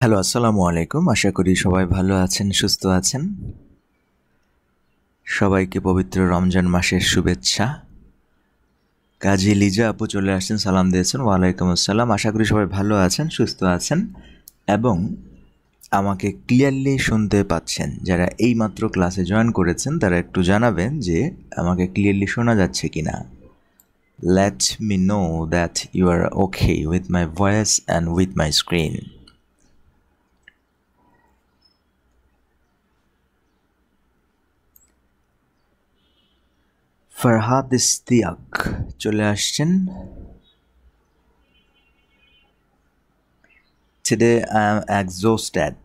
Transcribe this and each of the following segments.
Hello, আসসালামু আলাইকুম। আশা করি সবাই ভালো আছেন, সুস্থ আছেন। সবাইকে পবিত্র রমজান মাসের শুভেচ্ছা। কাজী লিজা আপু চলে আসছেন, সালাম দিয়েছেন। ওয়ালাইকুম আসসালাম। আশা করি সবাই ভালো আছেন, সুস্থ আছেন এবং আমাকে ক্লিয়ারলি শুনতে পাচ্ছেন। যারা এইমাত্র ক্লাসে জয়েন করেছেন তারা একটু জানাবেন যে আমাকে ক্লিয়ারলি শোনা যাচ্ছে কিনা। Let me know that you are okay with my voice and with my screen. Farhad Istiaq চলে আসছেন। Today I am exhausted.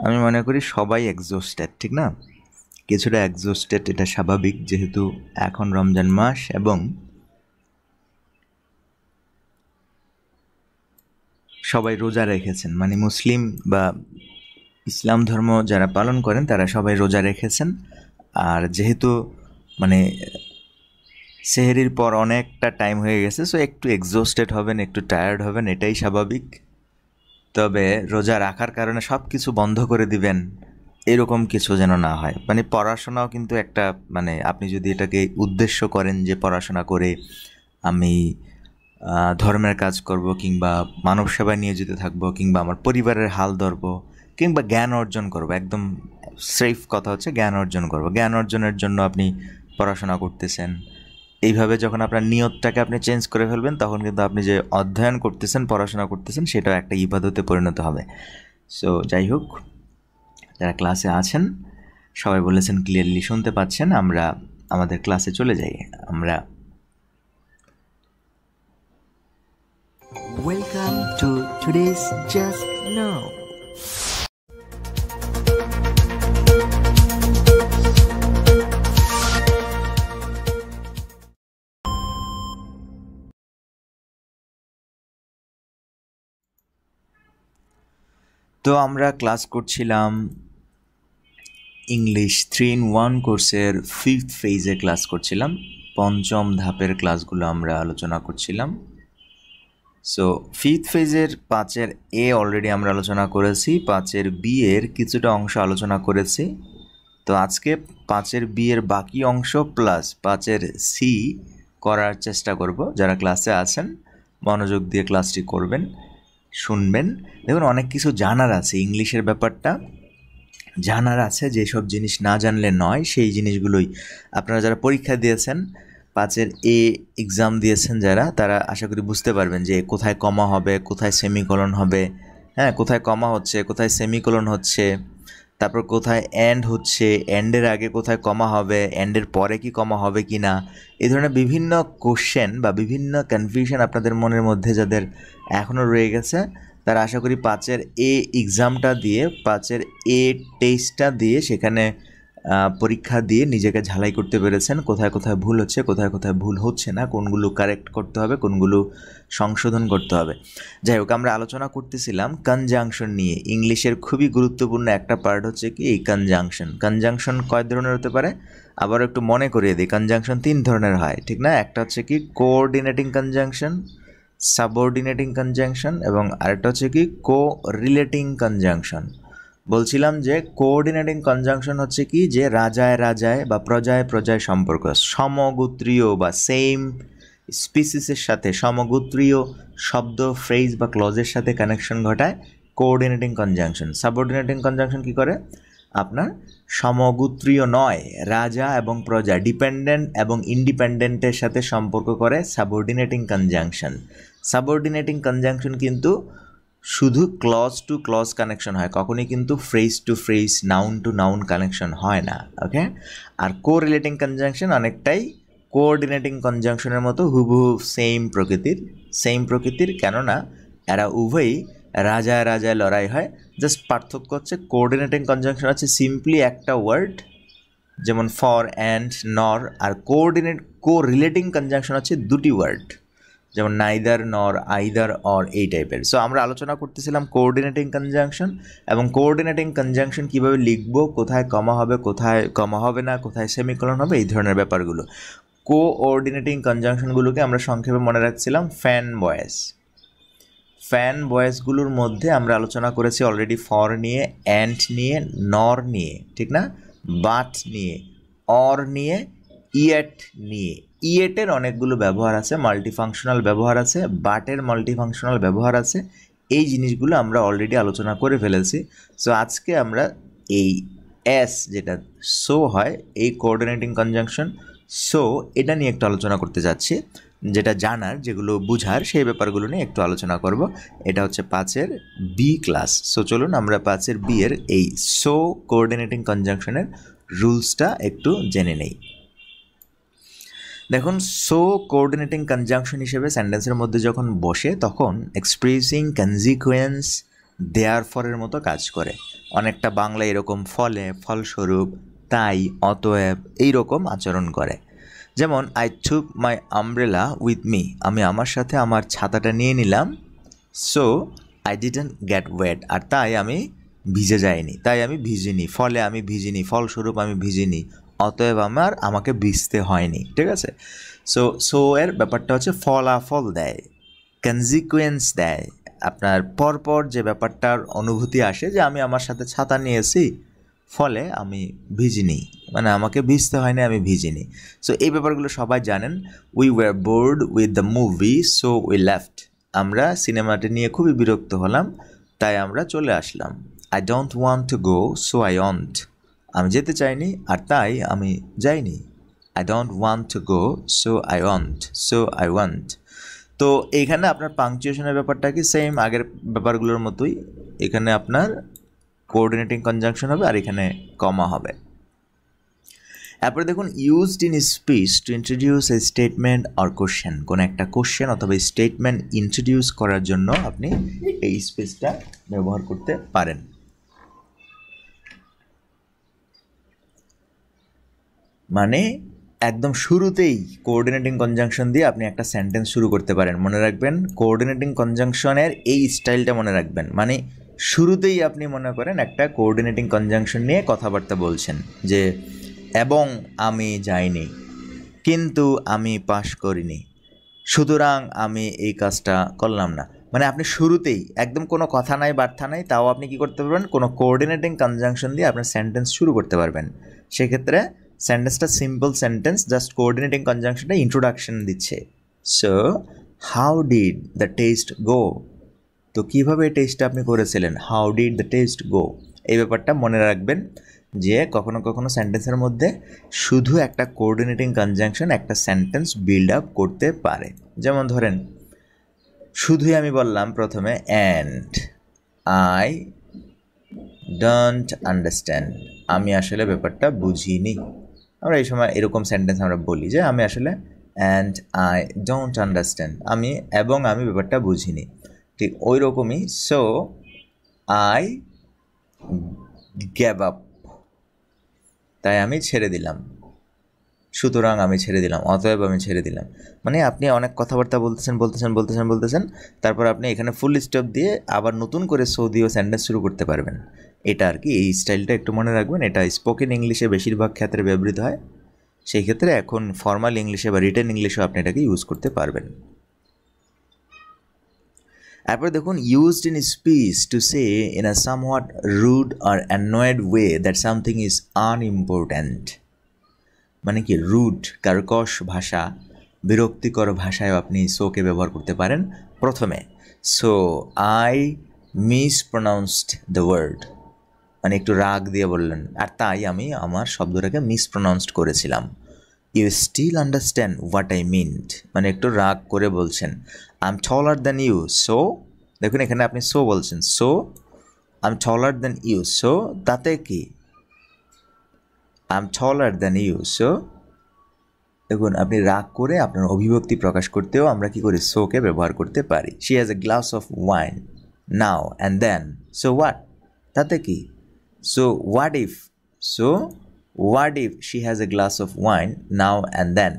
আমি মনে করি সবাই এক্সস্টেড, ঠিক না? কিছুটা এক্সস্টেড, এটা স্বাভাবিক, যেহেতু এখন রমজান মাস এবং সবাই রোজা রেখেছেন। মানে মুসলিম বা ইসলাম ধর্ম যারা পালন করেন তারা সবাই রোজা রেখেছেন। আর যেহেতু মানে সেহরির পর অনেকটা টাইম হয়ে গেছে, সো একটু এক্সস্টেড হবেন, একটু টায়ার্ড হবেন, এটাই স্বাভাবিক। তবে রোজা রাখার কারণে সব কিছু বন্ধ করে দিবেন এরকম কিছু যেন না হয়। মানে পড়াশোনাও কিন্তু একটা, মানে আপনি যদি এটাকে উদ্দেশ্য করেন যে পড়াশোনা করে আমি ধর্মের কাজ করব, কিংবা মানব সেবা নিয়ে যেতে থাকবো, কিংবা আমার পরিবারের হাল ধরবো, কিংবা জ্ঞান অর্জন করব, একদম সেফ কথা হচ্ছে জ্ঞান অর্জন করব। জ্ঞান অর্জনের জন্য আপনি পড়াশোনা করতেছেন। এইভাবে যখন আপনার নিয়তটাকে আপনি চেঞ্জ করে ফেলবেন, তখন কিন্তু আপনি যে অধ্যয়ন করতেছেন, পড়াশোনা করতেছেন, সেটাও একটা ইবাদতে পরিণত হবে। সো যাই হোক, যারা ক্লাসে আছেন সবাই বলেছেন ক্লিয়ারলি শুনতে পাচ্ছেন। আমরা আমাদের ক্লাসে চলে যাই। আমরা Welcome to today's Just Now. তো আমরা ক্লাস করছিলাম ইংলিশ 3-in-1 কোর্সের 5th ফেজে ক্লাস করছিলাম। পঞ্চম ধাপের ক্লাসগুলো আমরা আলোচনা করছিলাম। সো 5th ফেজের 5-এর এ অলরেডি আমরা আলোচনা করেছি, 5-এর বি এর কিছুটা অংশ আলোচনা করেছি। তো আজকে 5-এর বি এর বাকি অংশ প্লাস 5-এর সি করার চেষ্টা করব। যারা ক্লাসে আছেন মনোযোগ দিয়ে ক্লাসটি করবেন, শুনবেন। দেখুন, অনেক কিছু জানার আছে, ইংলিশের ব্যাপারটা জানার আছে। যেসব জিনিস না জানলে নয়, সেই জিনিসগুলোই আপনারা যারা পরীক্ষা দিয়েছেন, 5-এর এ এক্সাম দিয়েছেন যারা, তারা আশা করি বুঝতে পারবেন যে কোথায় কমা হবে, কোথায় সেমিকোলন হবে, হ্যাঁ, কোথায় কমা হচ্ছে, কোথায় সেমিকোলন হচ্ছে, তারপর কোথায় এন্ড হচ্ছে, এন্ডের আগে কোথায় কমা হবে, এন্ডের পরে কি কমা হবে কি না। এই ধরনের বিভিন্ন কোশ্চেন বা বিভিন্ন কনফিউশন আপনাদের মনের মধ্যে যাদের এখনও রয়ে গেছে, তারা আশা করি 5-এর এ এক্সামটা দিয়ে, 5-এর এ টেস্টটা দিয়ে, সেখানে পরীক্ষা দিয়ে নিজেকে ঝালাই করতে পেরেছেন কোথায় কোথায় ভুল হচ্ছে, কোথায় কোথায় ভুল হচ্ছে না, কোনগুলো কারেক্ট করতে হবে, কোনগুলো সংশোধন করতে হবে। যাই হোক, আমরা আলোচনা করতেছিলাম কনজাংশন নিয়ে। ইংলিশের খুবই গুরুত্বপূর্ণ একটা পার্ট হচ্ছে কি এই কনজাংশন। কনজাংশন কয় ধরনের হতে পারে আবার একটু মনে করিয়ে দিই। কনজাংশন 3 ধরনের হয়, ঠিক না? একটা হচ্ছে কি কোঅর্ডিনেটিং কনজাংশন, সাবঅর্ডিনেটিং কনজাংশন, এবং আরেকটা হচ্ছে কি কো-রিলেটিং কনজাংশন। বলছিলাম যে কোঅর্ডিনেটিং কনজাংশন হচ্ছে কি, যে রাজায় রাজায় বা প্রজায় প্রজায় সম্পর্ক, সমগোত্রীয় বা সেম স্পিসিসের সাথে সমগোত্রীয় শব্দ, ফ্রেজ বা ক্লজের সাথে কানেকশন ঘটায় কোঅর্ডিনেটিং কনজাংশন। সাবঅর্ডিনেটিং কনজাংশন কি করে? আপনার সমগোত্রীয় নয়, রাজা এবং প্রজা, ডিপেন্ডেন্ট এবং ইন্ডিপেন্ডেন্টের সাথে সম্পর্ক করে সাবঅর্ডিনেটিং কনজাংশন। সাবঅর্ডিনেটিং কনজাংশন কিন্তু শুধু ক্লজ টু ক্লজ কানেকশন হয়, কখনই কিন্তু phrase to phrase, noun to noun connection হয় না। ওকে? আর কোরিলেটিং কনজাংশন অনেকটাই কোঅর্ডিনেটিং কনজাংশনের মতো হুবহু সেম প্রকৃতির, কেননা এরা উভয়ই রাজায় রাজায় লড়াই হয়। জাস্ট পার্থক্য হচ্ছে কোঅর্ডিনেটিং কনজাংশন আছে সিম্পলি একটা ওয়ার্ড, যেমন ফর, অ্যান্ড, নর। আর কোরিলেটিং কনজাংশন আছে দুটি ওয়ার্ড, যেমন নাইদার, নর, আইদার, অর, এই টাইপের। সো আমরা আলোচনা করতেছিলাম কোঅর্ডিনেটিং কনজাংশন এবং কোঅর্ডিনেটিং কনজাংশন কীভাবে লিখবো, কোথায় কমা হবে, কোথায় কমা হবে না, কোথায় সেমিকোলন হবে, এই ধরনের ব্যাপারগুলো। কোঅর্ডিনেটিং কনজাংশনগুলোকে আমরা সংক্ষেপে মনে রাখছিলাম ফ্যান ভয়েস। ফ্যান ভয়েসগুলোর মধ্যে আমরা আলোচনা করেছি অলরেডি ফর নিয়ে, অ্যান্ড নিয়ে, নর নিয়ে, ঠিক না, বাট নিয়ে, অর নিয়ে, ইয়েট নিয়ে। ইয়েটের অনেকগুলো ব্যবহার আছে, মাল্টিফাংশনাল ব্যবহার আছে, বাটের মাল্টিফাংশনাল ব্যবহার আছে। এই জিনিসগুলো আমরা অলরেডি আলোচনা করে ফেলেছি। সো আজকে আমরা এই এস যেটা সো হয়, এই কোঅর্ডিনেটিং কনজাংশন সো এটা নিয়ে একটু আলোচনা করতে যাচ্ছি, যেটা জানার, যেগুলো বুঝার, সেই ব্যাপারগুলো নিয়ে একটু আলোচনা করব। এটা হচ্ছে 5-এর বি ক্লাস। সো চলুন আমরা 5-এর বি এর এই সো কোঅর্ডিনেটিং কনজাংশনের রুলসটা একটু জেনে নেই। দেখুন, সো কোঅর্ডিনেটিং কনজাংশন হিসেবে সেন্টেন্সের মধ্যে যখন বসে তখন এক্সপ্রেসিং কনজিকুয়েন্স দেয়ারফরের মতো কাজ করে। অনেকটা বাংলা এরকম ফলে, ফলস্বরূপ, তাই, অতএব এইরকম আচরণ করে। যেমন I took my umbrella with me, আমি আমার সাথে আমার ছাতাটা নিয়ে নিলাম। So I didn't get wet, আর তাই আমি ভিজে যাইনি, তাই আমি ভিজিনি, ফলে আমি ভিজিনি, ফলস্বরূপ আমি ভিজিনি, অতএব আমাকে ভিজতে হয়নি। ঠিক আছে? সো এর ব্যাপারটা হচ্ছে ফলাফল দেয়, কনজিকুয়েন্স দেয়, আপনার পরপর যে ব্যাপারটার অনুভূতি আসে যে আমি আমার সাথে ছাতা নিয়েছি, ফলে আমি ভিজিনি, মানে আমাকে ভিজতে হয়নি, আমি ভিজিনি। সো এই ব্যাপারগুলো সবাই জানেন। We were bored with the movie so we left, আমরা সিনেমাটি নিয়ে খুবই বিরক্ত হলাম, তাই আমরা চলে আসলাম। I don't want to go so I won't, আমি যেতে চাইনি আর তাই আমি যাইনি। I don't want to go so I won't, so I won't. তো এইখানে আপনার পাংচুয়েশনের ব্যাপারটা কি সেম আগের ব্যাপারগুলোর মতোই, এখানে আপনার কোঅর্ডিনেটিং কনজাংশন হবে আর এখানে কমা হবে। এরপরে দেখুন, used in speech to introduce A statement or question, কোনো একটা কোশ্চেন অথবা স্টেটমেন্ট ইন্ট্রোডিউস করার জন্য আপনি এই স্পেসটা ব্যবহার করতে পারেন। মানে একদম শুরুতেই কোঅর্ডিনেটিং কনজাংশন দিয়ে আপনি একটা সেন্টেন্স শুরু করতে পারেন। মনে রাখবেন, কোঅর্ডিনেটিং কনজাংশনের এই স্টাইলটা মনে রাখবেন। মানে শুরুতেই আপনি মনে করেন একটা কোঅর্ডিনেটিং কনজাংশন নিয়ে কথাবার্তা বলছেন, যে এবং আমি যাইনি, কিন্তু আমি পাশ করিনি, সুতরাং আমি এই কাজটা করলাম না। মানে আপনি শুরুতেই একদম কোনো কথা নাই, বার্তা নাই, তাও আপনি কি করতে পারবেন, কোনো কোঅর্ডিনেটিং কনজাংশন দিয়ে আপনার সেন্টেন্স শুরু করতে পারবেন। সেক্ষেত্রে সেন্টেন্সটা সিম্পল সেন্টেন্স, জাস্ট কোঅর্ডিনেটিং কনজাংশনটা ইন্ট্রোডাকশন দিচ্ছে। So how did the test go, তো কীভাবে এই টেস্টটা আপনি করেছিলেন, how did the test go, এই ব্যাপারটা মনে রাখবেন। যে কখনো কখনো সেন্টেন্সের মধ্যে শুধু একটা কোঅর্ডিনেটিং কনজাংশন একটা সেন্টেন্স বিল্ড আপ করতে পারে। যেমন ধরেন, শুধুই আমি বললাম প্রথমে অ্যান্ড আই ডোন্ট আন্ডারস্ট্যান্ড, আমি আসলে ব্যাপারটা বুঝিনি। আমরা এই সময় এরকম সেন্টেন্স আমরা বলি যে আমি আসলে অ্যান্ড আই ডোন্ট আন্ডারস্ট্যান্ড, আমি এবং আমি ব্যাপারটা বুঝিনি। ঠিক ওই রকমই, সো আই গ্যাভ আপ, তাই আমি ছেড়ে দিলাম, সুতরাং আমি ছেড়ে দিলাম, অতএব আমি ছেড়ে দিলাম। মানে আপনি অনেক কথাবার্তা বলতেছেন, তারপর আপনি এখানে ফুল স্টপ দিয়ে আবার নতুন করে সো দিয়ে সেন্টেন্স শুরু করতে পারবেন। এটা আর কি, এই স্টাইলটা একটু মনে রাখবেন। এটা স্পোকেন ইংলিশে বেশিরভাগ ক্ষেত্রে ব্যবহৃত হয়, সেই ক্ষেত্রে এখন ফর্মাল ইংলিশে বা রিটেন ইংলিশেও আপনি এটাকে ইউজ করতে পারবেন। এরপর দেখুন, used in speech to say in a somewhat rude আর annoyed way that something is unimportant. মানে কি, রুড, কার্কশ ভাষা, বিরক্তিকর ভাষায়ও আপনি সোকে ব্যবহার করতে পারেন। প্রথমে, সো আই মিসপ্রোনাউন্সড দ্য ওয়ার্ড, মানে একটু রাগ দিয়ে বললেন, আর তাই আমি আমার শব্দটাকে মিসপ্রোনাউন্সড করেছিলাম। You still understand what I meant, মানে একটু রাগ করে বলছেন। I am taller than you, so দেখুন এখানে আপনি সো বলছেন, so I am taller than you, so তাতে কি, I am taller than you, so দেখুন আপনি রাগ করে আপনার অভিব্যক্তি প্রকাশ করতেও আমরা কি করি, সোকে ব্যবহার করতে পারি। She has a glass of wine now and then, so what, তাতে কি, so what if, so what if she has a glass of wine now and then.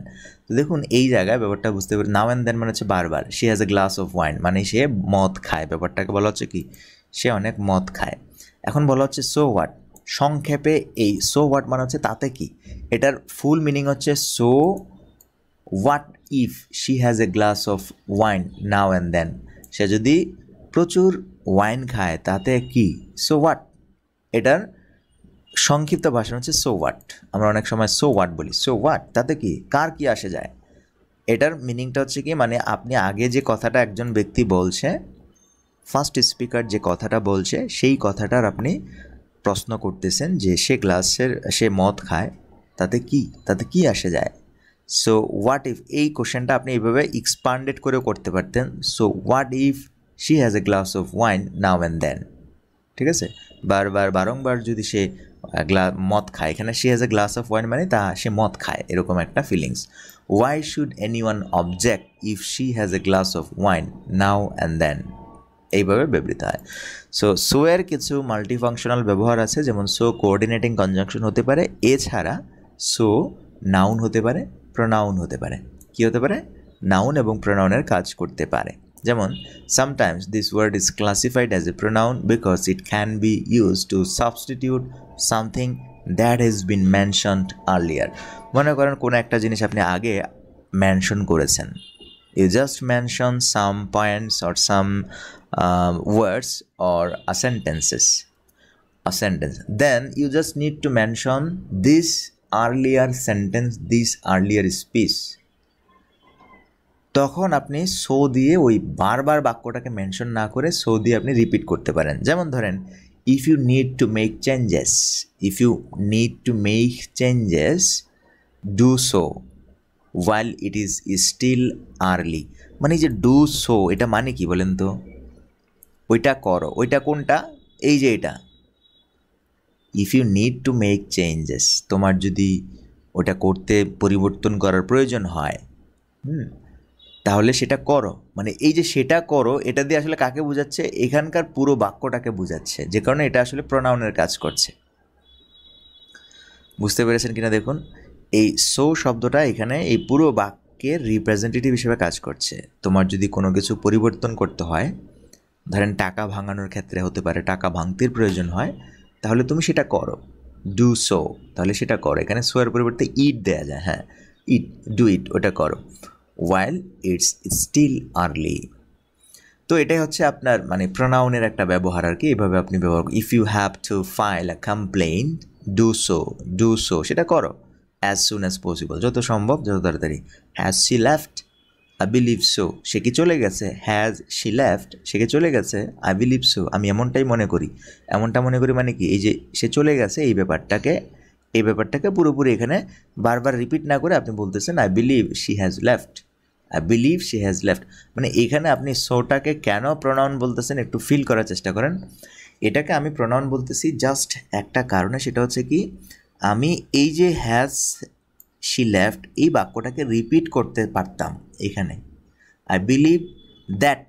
তো দেখুন এই জায়গায় ব্যাপারটা বুঝতে পারি, নাও অ্যান্ড দেন মানে হচ্ছে বারবার, she has a glass of wine মানে সে মদ খায়, ব্যাপারটাকে বলা হচ্ছে কি, সে অনেক মদ খায়। এখন বলা হচ্ছে সো হোয়াট, সংক্ষেপে এই সো হোয়াট মানে হচ্ছে তাতে কি, এটার ফুল মিনিং হচ্ছে so what if she has a glass of wine now and then, সে যদি প্রচুর ওয়াইন খায় তাতে কি, সো হোয়াট, এটার সংক্ষিপ্ত ভাষা হচ্ছে সো হোয়াট। আমরা অনেক সময় সো হোয়াট বলি, সো হোয়াট তাতে কি, কার কি আসে যায়। এটার মিনিংটা হচ্ছে কি, মানে আপনি আগে যে কথাটা একজন ব্যক্তি বলছে, ফার্স্ট স্পিকার যে কথাটা বলছে সেই কথাটার আপনি প্রশ্ন করতেছেন যে সে মদ খায় তাতে কি আসে যায়। সো হোয়াট ইফ, এই কোশ্চেনটা আপনি এইভাবে এক্সপান্ডেড করেও করতে পারতেন। So what if she has a glass of wine now and then, ঠিক আছে, বারংবার যদি সে মদ খায়, এখানে she has a glass of wine মানে সে মদ খায়, এরকম একটা feelings. Why should anyone object if she has a glass of wine now and then, এইভাবে ব্যবহৃত হয়। সো এর কিছু মাল্টিফাংশনাল ব্যবহার আছে, যেমন সো কোঅর্ডিনেটিং কনজাংশন হতে পারে, এছাড়া সো নাউন হতে পারে, প্রোনাউন হতে পারে। কি হতে পারে, নাউন এবং প্রোনাউনের কাজ করতে পারে। যেমন sometimes this word is classified as a pronoun because it can be use to substitute something that has been mentioned earlier. মনে করেন কোনো একটা জিনিস আপনি আগে মেনশন করেছেন, you just mention some points or some words or a sentence, then you just need to mention this earlier sentence, this earlier speech। তখন আপনি সো দিয়ে ওই বারবার বাক্যটাকে মেনশন না করে সো দিয়ে আপনি রিপিট করতে পারেন। যেমন ধরেন, if you need to make changes do so while it is still early। মানে যে ডু সো, এটা মানে কি বলেন তো, ওইটা করো, ওইটা কোনটা, এই যে এটা। If you need to make changes, তোমার যদি ওটা করতে পরিবর্তন করার প্রয়োজন হয়, তাহলে সেটা করো। মানে এই যে সেটা করো, এটা দিয়ে আসলে কাকে বোঝাচ্ছে, এখানকার পুরো বাক্যটাকে বোঝাচ্ছে, যে কারণে এটা আসলে প্রোনাউনের কাজ করছে। বুঝতে পেরেছেন কিনা দেখুন, এই সো শব্দটা এখানে এই পুরো বাক্যের রিপ্রেজেন্টেটিভ হিসেবে কাজ করছে। তোমার যদি কোনো কিছু পরিবর্তন করতে হয়, ধরেন টাকা ভাঙানোর ক্ষেত্রে হতে পারে, টাকা ভাঙতির প্রয়োজন হয়, তাহলে তুমি সেটা করো, ডু সো, তাহলে সেটা করো। এখানে সো এর পরিবর্তে ইট দেয়া যায়, হ্যাঁ ডু ইট, ওটা করো, while it's still early। তো এটাই হচ্ছে আপনার মানে প্রোনাউনের একটা ব্যবহার আর কি, এইভাবে আপনি ব্যবহার। If you have to file a complain do so, সেটা করো, অ্যাজ সুন অ্যাজ পসিবল, যত সম্ভব, যত তাড়াতাড়ি। Has she left, I believe so, সে কি চলে গেছে, হ্যাজ শি লেফট, সে কি চলে গেছে, আই বিলিভ সো, আমি এমনটাই মনে করি। এমনটা মনে করি মানে কি, এই যে সে চলে গেছে, এই ব্যাপারটাকে পুরোপুরি এখানে বারবার রিপিট না করে আপনি বলতেছেন I believe she has left, I believe she has left. মানে এখানে আপনি সোটাকে কেন প্রোনাউন বলতেছেন একটু ফিল করার চেষ্টা করেন। এটাকে আমি প্রোনাউন বলতেছি জাস্ট একটা কারণে, সেটা হচ্ছে কি, আমি এই যে হ্যাজ শি লেফট এই বাক্যটাকে রিপিট করতে পারতাম এখানে, I believe that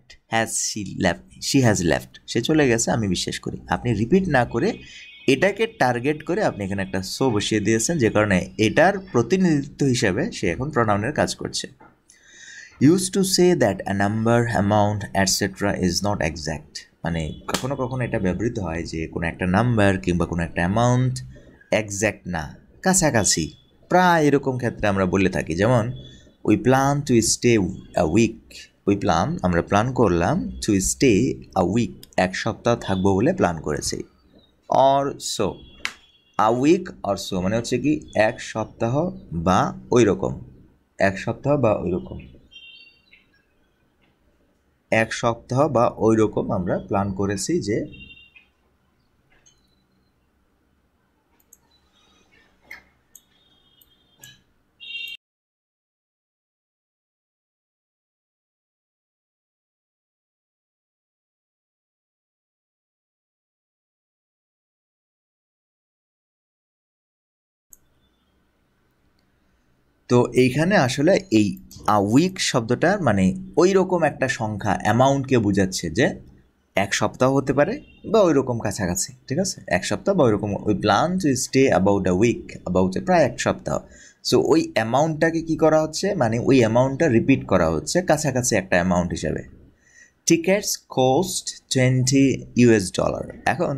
she has left, সে চলে গেছে আমি বিশ্বাস করি। আপনি রিপিট না করে এটাকে টার্গেট করে আপনি এখানে একটা সো বসিয়ে দিয়েছেন, যে কারণে এটার প্রতিনিধিত্ব হিসাবে সে এখন প্রোনাউনের কাজ করছে। Use to say that a number, amount etcetera is not exact. মানে কখনো কখনো এটা ব্যবহৃত হয় যে কোনো একটা নাম্বার কিংবা কোনো একটা অ্যামাউন্ট এক্স্যাক্ট না, কাছাকাছি, প্রায় এরকম ক্ষেত্রে আমরা বলে থাকি। যেমন we plan to stay a week, আমরা প্ল্যান করলাম টু স্টে আ উইক, এক সপ্তাহ থাকবো বলে প্ল্যান করেছি। Or so, a week or so মানে হচ্ছে কি এক সপ্তাহ বা ওই রকম, এক সপ্তাহ বা ওই রকম আমরা প্ল্যান করেছি যে। তো এইখানে আসলে এই আ উইক শব্দটার মানে ওই রকম একটা সংখ্যা, অ্যামাউন্টকে বোঝাচ্ছে, যে এক সপ্তাহ হতে পারে বা ওই রকম কাছাকাছি, ঠিক আছে, এক সপ্তাহ বা ওই রকম। We plan to stay about a week, about প্রায় এক সপ্তাহ। সো ওই অ্যামাউন্টটাকে কী করা হচ্ছে, মানে ওই অ্যামাউন্টটা রিপিট করা হচ্ছে কাছাকাছি একটা অ্যামাউন্ট হিসাবে। Tickets cost $20। এখন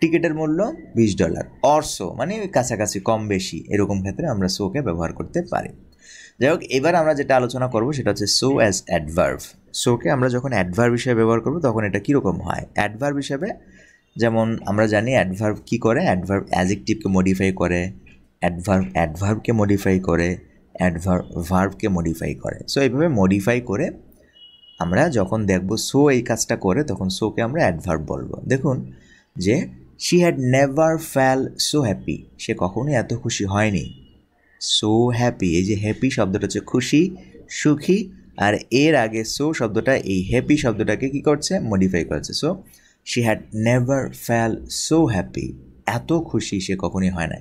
টিকিটের মূল্য $20, অর সো মানে ওই কাছাকাছি, কম বেশি, এরকম ক্ষেত্রে আমরা সোকে ব্যবহার করতে পারি। যাই হোক, এবার আমরা যেটা আলোচনা করব সেটা হচ্ছে সো অ্যাজ অ্যাডভার্ব। সোকে আমরা যখন অ্যাডভার্ব হিসেবে ব্যবহার করব তখন এটা কীরকম হয়। অ্যাডভার্ব হিসেবে যেমন আমরা জানি অ্যাডভার্ব কী করে, অ্যাডভার্ব অ্যাজেক্টিভকে মডিফাই করে, অ্যাডভার্বকে মডিফাই করে, ভার্বকে মডিফাই করে। সো এইভাবে মডিফাই করে আমরা যখন দেখব সো এই কাজটা করে তখন সোকে আমরা অ্যাডভার্ব বলবো। দেখুন যে she had never felt so happy, সে কখনোই এত খুশি হয়নি। সো হ্যাপি, এই যে হ্যাপি শব্দটা হচ্ছে খুশি, সুখী, আর এর আগে সো শব্দটা এই হ্যাপি শব্দটাকে কী করছে, মডিফাই করছে। So she had never felt so happy, এত খুশি সে কখনোই হয় না।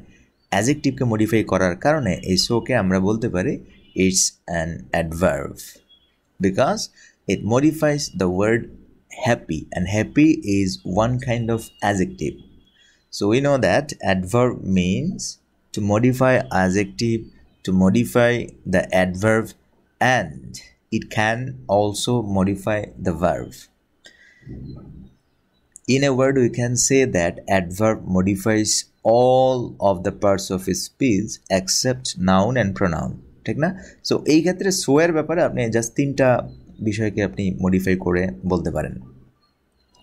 অ্যাজেক্টিভকে মডিফাই করার কারণে এই সোকে আমরা বলতে পারি it's an adverb, because it modifies the word happy, and happy is one kind of adjective. So we know that adverb means to modify adjective, to modify the adverb, and it can also modify the verb. In a word, we can say that adverb modifies all of the parts of a speech except noun and pronoun. ঠিক না? So এই ক্ষেত্রে so এর ব্যাপারে আপনি just তিনটা বিষয়কে আপনি মডিফাই করে বলতে পারেন।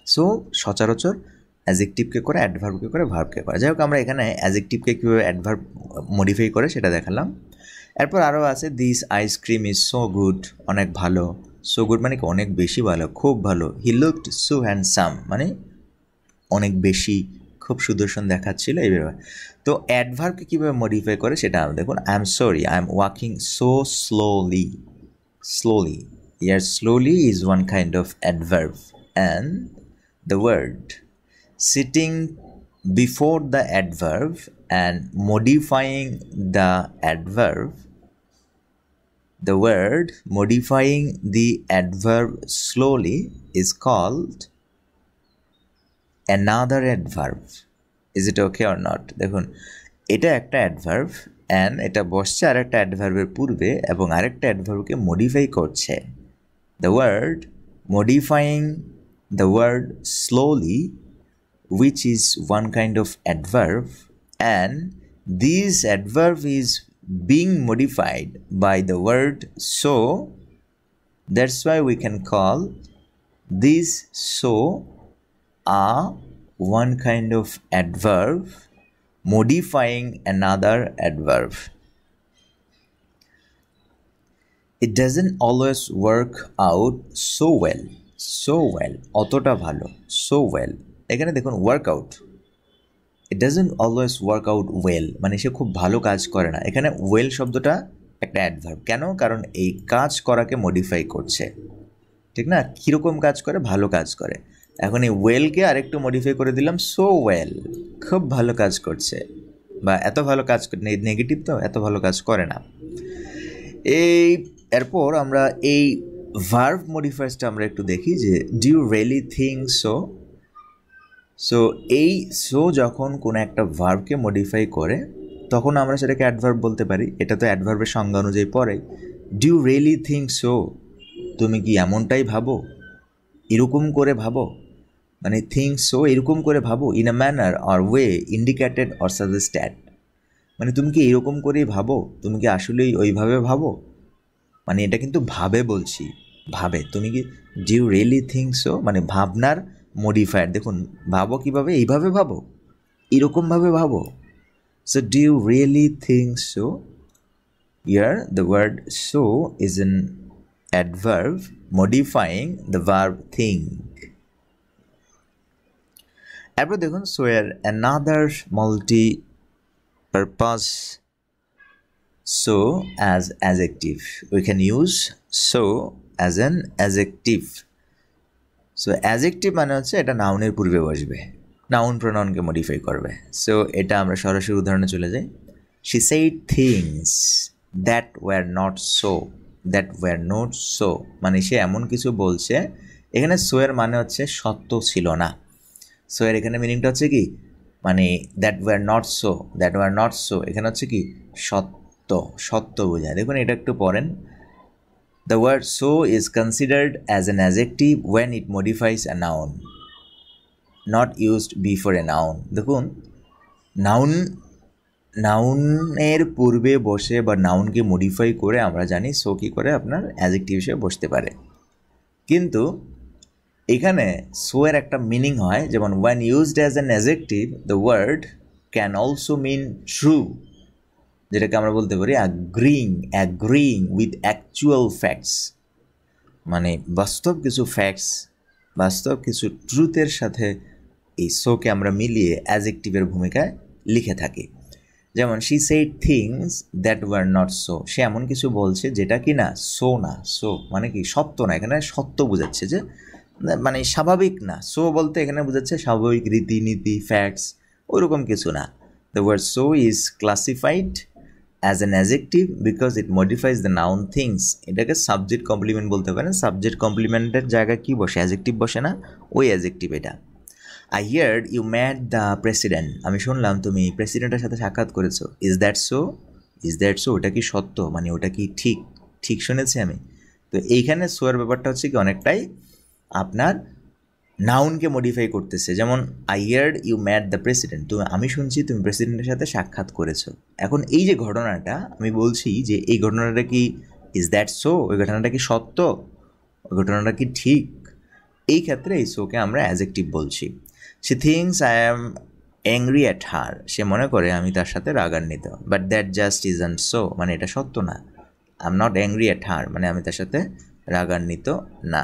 সো সচরাচর অ্যাজেক্টিভকে করে, অ্যাডভার্বকে করে, ভার্বকে করে। যাই হোক, আমরা এখানে অ্যাজেক্টিভকে কীভাবে অ্যাডভার্ব মডিফাই করে সেটা দেখালাম। এরপর আরও আছে this ice cream is so good, অনেক ভালো। সো গুড মানে কি অনেক বেশি ভালো, খুব ভালো। হি লুকড সো হ্যান্ডসাম মানে অনেক বেশি, খুব সুদর্শন দেখাচ্ছিল এই ব্যাপার। তো অ্যাডভার্বকে কীভাবে মডিফাই করে সেটা আমরা দেখুন। I am sorry, I am walking so slowly. Slowly, yes, slowly is one kind of adverb, and the word sitting before the adverb and modifying the adverb, the word modifying the adverb slowly is called another adverb. Is it okay or not? দেখুন, এটা একটা adverb, and এটা বসছে আরেকটা অ্যাডভার্বের পূর্বে এবং আরেকটা অ্যাডভার্বকে modify করছে। The word modifying the word slowly, which is one kind of adverb, and this adverb is being modified by the word so. That's why we can call this so a one kind of adverb modifying another adverb. It doesn't always work out so well. So well, অতটা ভালো, so well। এখানে দেখুন workout, it doesn't always work out well মানে সে খুব ভালো কাজ করে না। এখানে ওয়েল শব্দটা একটা অ্যাডভার্ব, কেন? কারণ এই কাজ করাকে মডিফাই করছে, ঠিক না? কীরকম কাজ করে? ভালো কাজ করে। এখন এই ওয়েলকে আরেকটু মডিফাই করে দিলাম সো ওয়েল, খুব ভালো কাজ করছে, বা এত ভালো কাজ, নেগেটিভ তো, এত ভালো কাজ করে না। এরপর আমরা এই ভার্ব মডিফায়ার্সটা আমরা একটু দেখি যে do you really think so. So এই সো যখন কোনো একটা ভার্বকে মডিফাই করে তখন আমরা সেটাকে অ্যাডভার্ব বলতে পারি। এটা তো অ্যাডভার্বের সংজ্ঞা অনুযায়ী পড়ে। Do you really think so, তুমি কি এমনটাই ভাবো, এরকম করে ভাবো, মানে থিঙ্ক সো এরকম করে ভাবো, in a manner or way indicated or suggested, মানে তুমি কি এরকম করেই ভাবো, তুমি কি আসলেই ওইভাবে ভাবো, মানে এটা কিন্তু ভাবে বলছি, ভাবে। তুমি কি do you really think so মানে ভাবনার মডিফায়ার। দেখুন ভাবো কীভাবে, এইভাবে ভাবো, এরকমভাবে ভাবো। So do you really think so, here the word so is an adverb modifying the verb think. এরপর দেখুন সো এর another multi-purpose so as adjective. We can use so as an adjective. So adjective মানে হচ্ছে এটা নাউনের পূর্বে বসবে, noun প্রোনাউনকে modify করবে। সো এটা আমরা সরাসরি উদাহরণে চলে যাই। She said things that were not so, that were not so মানে সে এমন কিছু বলছে। এখানে সো এর মানে হচ্ছে সত্য ছিল না। সো এর এখানে মিনিংটা হচ্ছে কি, মানে that were not so, that were not so এখানে হচ্ছে কি সত্য, সত্য বোঝায়। দেখুন এটা একটু পড়েন। The word so is considered as an adjective when it modifies a noun not used before a noun. দেখুন নাউন নাউনের পূর্বে বসে বা নাউনকে মডিফাই করে আমরা জানি সো কী করে আপনার অ্যাডজেক্টিভ হিসেবে বসতে পারে। কিন্তু এখানে সো এর একটা মিনিং হয়, যেমন when used as an adjective the word can also mean true, যেটাকে আমরা বলতে পারি অ্যাগ্রিং উইথ অ্যাকচুয়াল ফ্যাক্টস, মানে বাস্তব কিছু ফ্যাক্টস, বাস্তব কিছু ট্রুথের সাথে এই সোকে আমরা মিলিয়ে অ্যাডজেক্টিভের ভূমিকায় লিখে থাকি। যেমন she said things that were not so, সে এমন কিছু বলছে যেটা কি না সো না। সো মানে কি সত্য না, এখানে সত্য বোঝাচ্ছে যে মানে স্বাভাবিক না। সো বলতে এখানে বোঝাচ্ছে স্বাভাবিক রীতিনীতি, ফ্যাক্টস, ওইরকম কিছু না। The word so is classified as an adjective because it modifies the noun things. এটাকে সাবজেক্ট কমপ্লিমেন্ট বলতে পারেন। সাবজেক্ট কমপ্লিমেন্টের জায়গায় কি বসে, অ্যাডজেক্টিভ বসে না, ওই অ্যাডজেক্টিভ এটা। I heard you met the president, আমি শুনলাম তুমি প্রেসিডেন্টের সাথে সাক্ষাৎ করেছো। Is that so, is that so, ওটা কি সত্য, মানে ওটা কি ঠিক, ঠিক শুনেছি আমি। তো এইখানে সো এর ব্যাপারটা হচ্ছে কি অনেকটাই আপনার নাউনকে মডিফাই করতেছে। যেমন I heard you met the president, আমি শুনছি তুমি প্রেসিডেন্টের সাথে সাক্ষাৎ করেছো। এখন এই যে ঘটনাটা আমি বলছি যে এই ঘটনাটা কি ইজ দ্যাট সো, ওই ঘটনাটা কি সত্য, ওই ঘটনাটা কি ঠিক, এই ক্ষেত্রে এই সোকে আমরা অ্যাডজেক্টিভ বলছি। She thinks I am angry at her, সে মনে করে আমি তার সাথে রাগান্বিত। But that just isn't so, মানে এটা সত্য না। I am not angry at her, মানে আমি তার সাথে রাগান্বিত না।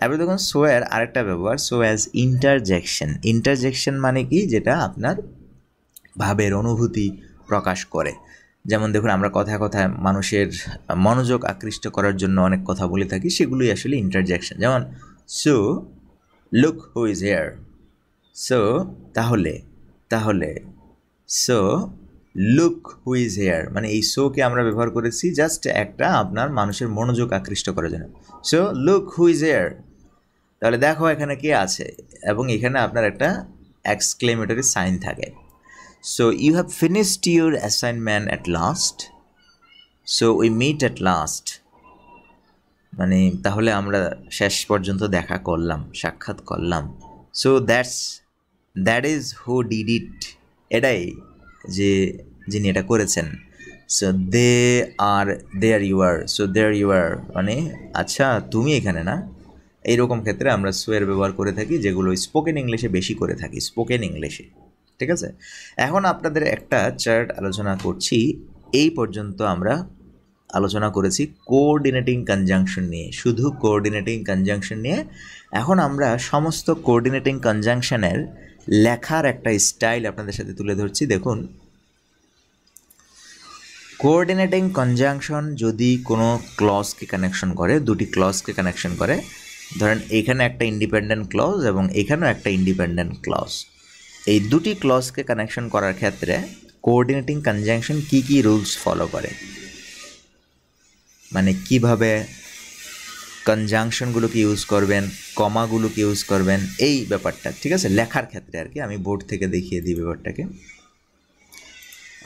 এবার দেখুন সো এর আরেকটা ব্যবহার, সো অ্যাজ ইন্টারজেকশন। ইন্টারজেকশন মানে কি, যেটা আপনার ভাবের অনুভূতি প্রকাশ করে। যেমন দেখুন আমরা কথায় কথায় মানুষের মনোযোগ আকৃষ্ট করার জন্য অনেক কথা বলে থাকি, সেগুলোই আসলে ইন্টারজেকশন। যেমন so look who is hair, so তাহলে, তাহলে so look who is hair, মানে এই সোকে আমরা ব্যবহার করেছি জাস্ট একটা আপনার মানুষের মনোযোগ আকৃষ্ট করার জন্য। So look who is here, তাহলে দেখো এখানে কে আছে, এবং এখানে আপনার একটা এক্সক্লেমেটরি সাইন থাকে। So you have finished your assignment at last, so we meet at last, মানে তাহলে আমরা শেষ পর্যন্ত দেখা করলাম, সাক্ষাৎ করলাম। So that is who did it, এটাই যে যিনি এটা করেছেন। So there you are, so there you are, মানে আচ্ছা তুমি এখানে না। এইরকম ক্ষেত্রে আমরা সো এর ব্যবহার করে থাকি, যেগুলো স্পোকেন ইংলিশে বেশি করে থাকি, স্পোকেন ইংলিশে। ঠিক আছে, এখন আপনাদের একটা চার্ট আলোচনা করছি। এই পর্যন্ত আমরা আলোচনা করেছি কোঅর্ডিনেটিং কনজাংশন নিয়ে, শুধু কোঅর্ডিনেটিং কনজাংশন নিয়ে। এখন আমরা সমস্ত কোঅর্ডিনেটিং কনজাংশনের লেখার একটা স্টাইল আপনাদের সাথে তুলে ধরছি। দেখুন, কোঅর্ডিনেটিং কনজাংশন যদি কোনো ক্লজকে কানেকশন করে, দুটি ক্লজকে কানেকশন করে, ধরেন এখানে একটা ইন্ডিপেন্ডেন্ট ক্লজ এবং এখানেও একটা ইন্ডিপেন্ডেন্ট ক্লজ, এই দুটি ক্লজকে কানেকশন করার ক্ষেত্রে কোঅর্ডিনেটিং কনজাংশন কী কী রুলস ফলো করে, মানে কিভাবে কনজাংশনগুলোকে ইউজ করবেন, কমাগুলোকে ইউজ করবেন, এই ব্যাপারটা। ঠিক আছে, লেখার ক্ষেত্রে আর কি, আমি বোর্ড থেকে দেখিয়ে দিই ব্যাপারটাকে।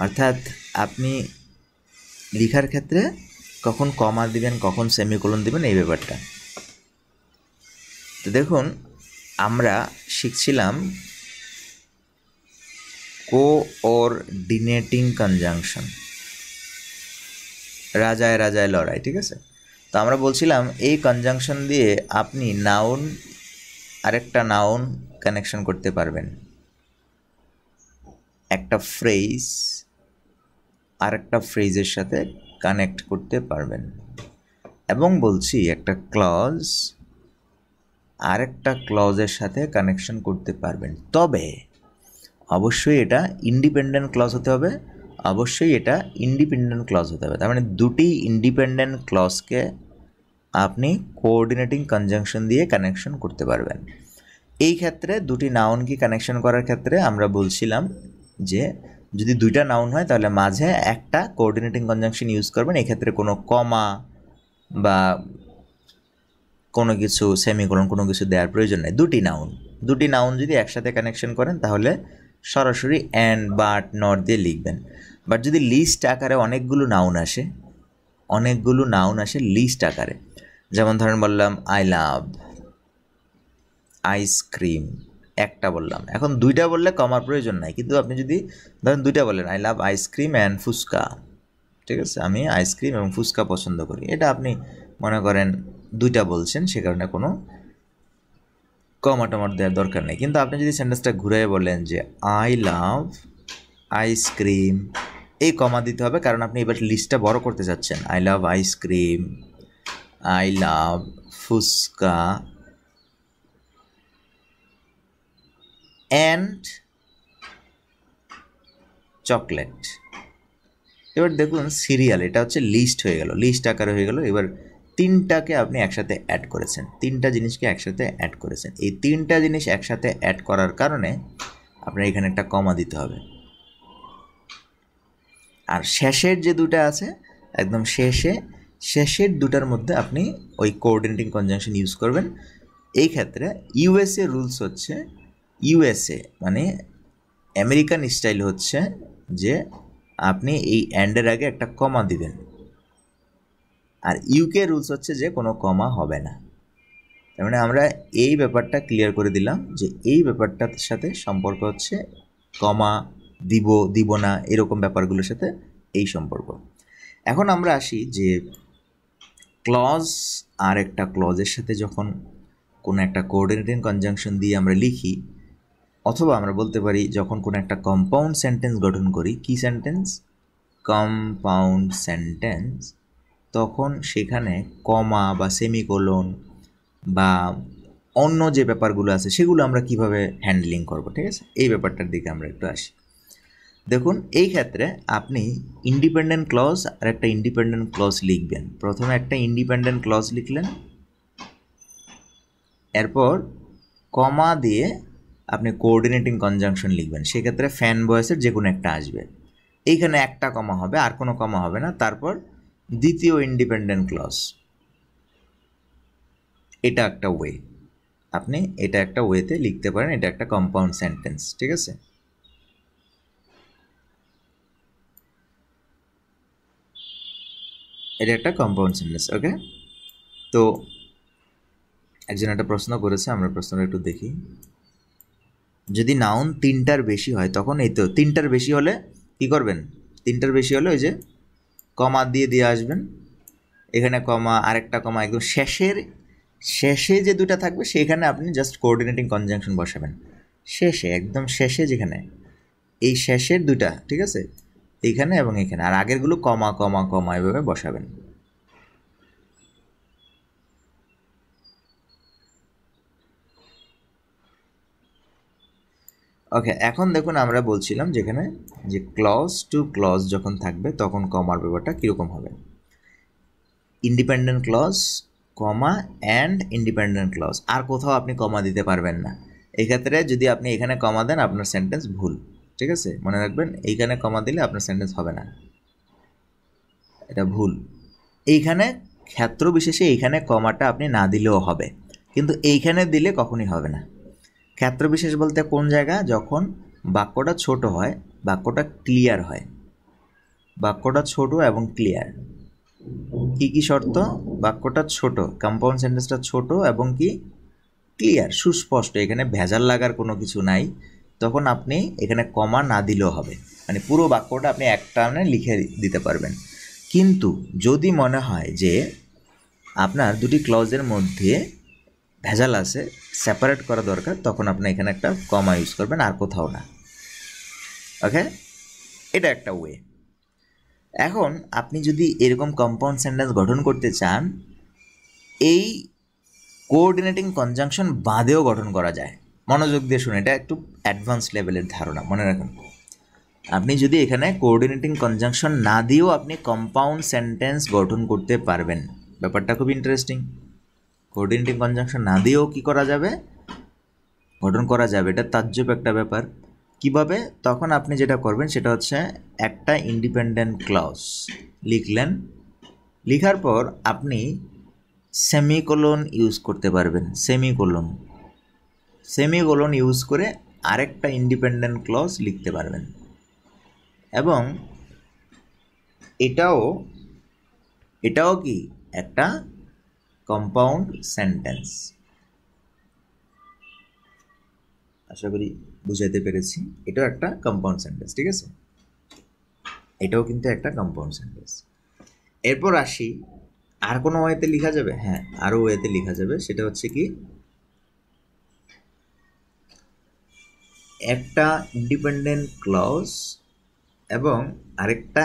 অর্থাৎ আপনি লেখার ক্ষেত্রে কখন কমা দিবেন, কখন সেমিকোলন দিবেন, এই ব্যাপারটা। তো দেখুন, আমরা শিখছিলাম কোঅর্ডিনেটিং কনজাংশন, রাজায় রাজায় লড়াই। ঠিক আছে, তো আমরা বলছিলাম এই কনজাংশন দিয়ে আপনি নাউন আরেকটা নাউন কানেকশন করতে পারবেন, একটা ফ্রেজ আরেকটা ফ্রেজের সাথে কানেক্ট করতে পারবেন, এবং বলছি একটা ক্লজ আরেকটা ক্লজের সাথে কানেকশন করতে পারবেন। তবে অবশ্যই এটা ইন্ডিপেন্ডেন্ট ক্লজ হতে হবে, অবশ্যই এটা ইন্ডিপেন্ডেন্ট ক্লজ হতে হবে। তার মানে দুটি ইন্ডিপেন্ডেন্ট ক্লজকে আপনি কোঅর্ডিনেটিং কনজাংশন দিয়ে কানেকশন করতে পারবেন। এই ক্ষেত্রে দুটি নাউনকে কানেকশন করার ক্ষেত্রে আমরা বলছিলাম যে যদি দুইটা নাউন হয় তাহলে মাঝে একটা কোঅর্ডিনেটিং কনজাংশন ইউজ করবেন। এক্ষেত্রে কোনো কমা বা কোনো কিছু সেমিকোলন কোনো কিছু দেওয়ার প্রয়োজন নেই। দুটি নাউন যদি একসাথে কানেকশন করেন তাহলে সরাসরি অ্যান্ড, বাট, নট দিয়ে লিখবেন। বাট যদি লিস্ট আকারে অনেকগুলো নাউন আসে লিস্ট আকারে, যেমন ধরেন বললাম আই লাভ আইসক্রিম, একটা বললাম, এখন দুইটা বললে কমার প্রয়োজন নাই, কিন্তু আপনি যদি ধরেন দুইটা বলেন I love ice cream and fuchka, ঠিক আছে, আমি আইসক্রিম এবং ফুচকা পছন্দ করি, এটা আপনি মনে করেন দুইটা বলছেন, সে কারণে কোনো কমা টমার দেওয়ার দরকার নেই। কিন্তু আপনি যদি সেন্টেন্সটা ঘুরে বলেন যে আই লাভ আইসক্রিম, এই কমা দিতে হবে, কারণ আপনি এবার লিস্টটা বড় করতে চাচ্ছেন। I love ice cream, I love fuchka and chocolate. এবার দেখুন সিরিয়াল, এটা হচ্ছে লিস্ট হয়ে গেল, লিস্ট আকারে হয়ে গেল। এবার তিনটাকে আপনি একসাথে অ্যাড করেছেন, তিনটা জিনিসকে একসাথে অ্যাড করেছেন। এই তিনটা জিনিস একসাথে অ্যাড করার কারণে আপনার এখানে একটা কমা দিতে হবে। আর শেষের যে দুটো আছে একদম শেষের দুটার মধ্যে আপনি ওই কোঅর্ডিনেটিং কনজাংশন ইউজ করবেন। এই ক্ষেত্রে ইউএসএ রুলস হচ্ছে, ইউএসএ মানে আমেরিকান স্টাইল হচ্ছে যে আপনি এই অ্যান্ডের আগে একটা কমা দিবেন, আর ইউকে রুলস হচ্ছে যে কোনো কমা হবে না। তার মানে আমরা এই ব্যাপারটা ক্লিয়ার করে দিলাম যে এই ব্যাপারটার সাথে সম্পর্ক হচ্ছে কমা দিব না, এরকম ব্যাপারগুলোর সাথে এই সম্পর্ক। এখন আমরা আসি যে ক্লজ আর একটা ক্লজের সাথে যখন কোনো একটা কোঅর্ডিনেটিং কনজাংশন দিয়ে আমরা লিখি, অথবা আমরা বলতে পারি যখন কোনো একটা কম্পাউন্ড সেন্টেন্স গঠন করি, কি সেন্টেন্স, কম্পাউন্ড সেন্টেন্স, তখন সেখানে কমা বা সেমিকোলন বা অন্য যে ব্যাপারগুলো আছে সেগুলো আমরা কিভাবে হ্যান্ডলিং করব, ঠিক আছে, এই ব্যাপারটার দিকে আমরা একটু আসি। দেখুন এই ক্ষেত্রে আপনি ইন্ডিপেন্ডেন্ট ক্লজ আর একটা ইন্ডিপেন্ডেন্ট ক্লজ লিখবেন। প্রথমে একটা ইন্ডিপেন্ডেন্ট ক্লজ লিখলেন, এরপর কমা দিয়ে আপনি কোঅর্ডিনেটিং কনজাংশন লিখবেন। সেক্ষেত্রে ফ্যান ভয়েসের যে কোনো একটা আসবে, এইখানে একটা কমা হবে, আর কোনো কমা হবে না। তারপর দ্বিতীয় ইন্ডিপেন্ডেন্ট ক্লজ, এটা একটা ওয়ে, আপনি এটা একটা ওয়েতে লিখতে পারেন, এটা একটা কম্পাউন্ড সেন্টেন্স, ঠিক আছে। এটা একটা কম্পাউন্ড সেন্টেন্স, ওকে। তো একজন একটা প্রশ্ন করেছে, আমরা প্রশ্নটা একটু দেখি। যদি নাউন তিনটার বেশি হয় তখন, এই তো তিনটার বেশি হলে কি করবেন, তিনটার বেশি হলে ওই যে কমা দিয়ে আসবেন, এখানে কমা, আরেকটা কমা, একদম শেষে যে দুটা থাকবে সেখানে আপনি জাস্ট কোঅর্ডিনেটিং কনজাংশন বসাবেন, শেষে একদম শেষে যেখানে, এই শেষের দুটা, ঠিক আছে, এইখানে এবং এখানে, আর আগেরগুলো কমা কমা কমা এভাবে বসাবেন। ওকে, এখন দেখুন আমরা বলছিলাম যেখানে যে ক্লজ টু ক্লজ যখন থাকবে তখন কমার ব্যাপারটা কীরকম হবে। Independent clause, comma and independent clause, আর কোথাও আপনি কমা দিতে পারবেন না। এক্ষেত্রে যদি আপনি এখানে কমা দেন আপনার সেন্টেন্স ভুল, ঠিক আছে, মনে রাখবেন এইখানে কমা দিলে আপনার সেন্টেন্স হবে না, এটা ভুল। এইখানে ক্ষেত্র বিশেষে এইখানে কমাটা আপনি না দিলেও হবে, কিন্তু এইখানে দিলে কখনই হবে না। ক্ষেত্র বিশেষ বলতে কোন জায়গা, যখন বাক্যটা ছোট হয়, বাক্যটা ক্লিয়ার হয়, বাক্যটা ছোট এবং ক্লিয়ার। কি কি শর্ত, বাক্যটা ছোট, কম্পাউন্ড সেন্টেন্সটা ছোট এবং কি ক্লিয়ার, সুস্পষ্ট, এখানে ভেজাল লাগার কোনো কিছু নাই, তখন আপনি এখানে কমা না দিলেও হবে, মানে পুরো বাক্যটা আপনি এক টার্মে লিখে দিতে পারবেন। কিন্তু যদি মনে হয় যে আপনার দুটি ক্লজের মধ্যে ভেজাল আছে, সেপারেট করা দরকার, তখন আপনি এখানে একটা কমা ইউজ করবেন, আর কোথাও না, ওকে, এটা একটা ওয়ে। এখন আপনি যদি এরকম কম্পাউন্ড সেন্টেন্স গঠন করতে চান, এই কোঅর্ডিনেটিং কনজাংশন বাদেও গঠন করা যায়। মনোযোগ দিয়ে শুনে, এটা একটু অ্যাডভান্স লেভেলের ধারণা, মনে রাখুন। আপনি যদি এখানে কোঅর্ডিনেটিং কনজাংশন না দিয়েও আপনি কম্পাউন্ড সেন্টেন্স গঠন করতে পারবেন, ব্যাপারটা খুব ইন্টারেস্টিং। কোঅর্ডিনেটিং কনজাংশন না দিয়েও কী করা যাবে, গঠন করা যাবে, এটা তাজ্জব একটা ব্যাপার। কিভাবে, তখন আপনি যেটা করবেন সেটা হচ্ছে একটা ইন্ডিপেন্ডেন্ট ক্লজ লিখলেন, লিখার পর আপনি সেমিকোলন ইউজ করতে পারবেন, সেমিকোলন ইউজ করে আরেকটা ইন্ডিপেন্ডেন্ট ক্লজ লিখতে পারবেন, এবং এটাও কি একটা কম্পাউন্ড সেন্টেন্স। আশা করি বুঝাইতে পেরেছি। এটাও একটা কম্পাউন্ড সেন্টেন্স, ঠিক আছে? এটাও কিন্তু একটা কম্পাউন্ড সেন্টেন্স। এরপর আসি, আর কোনো ওয়েতে লেখা যাবে? হ্যাঁ, আরও ওয়েতে লেখা যাবে। সেটা হচ্ছে কি, একটা ইন্ডিপেন্ডেন্ট ক্লজ এবং আরেকটা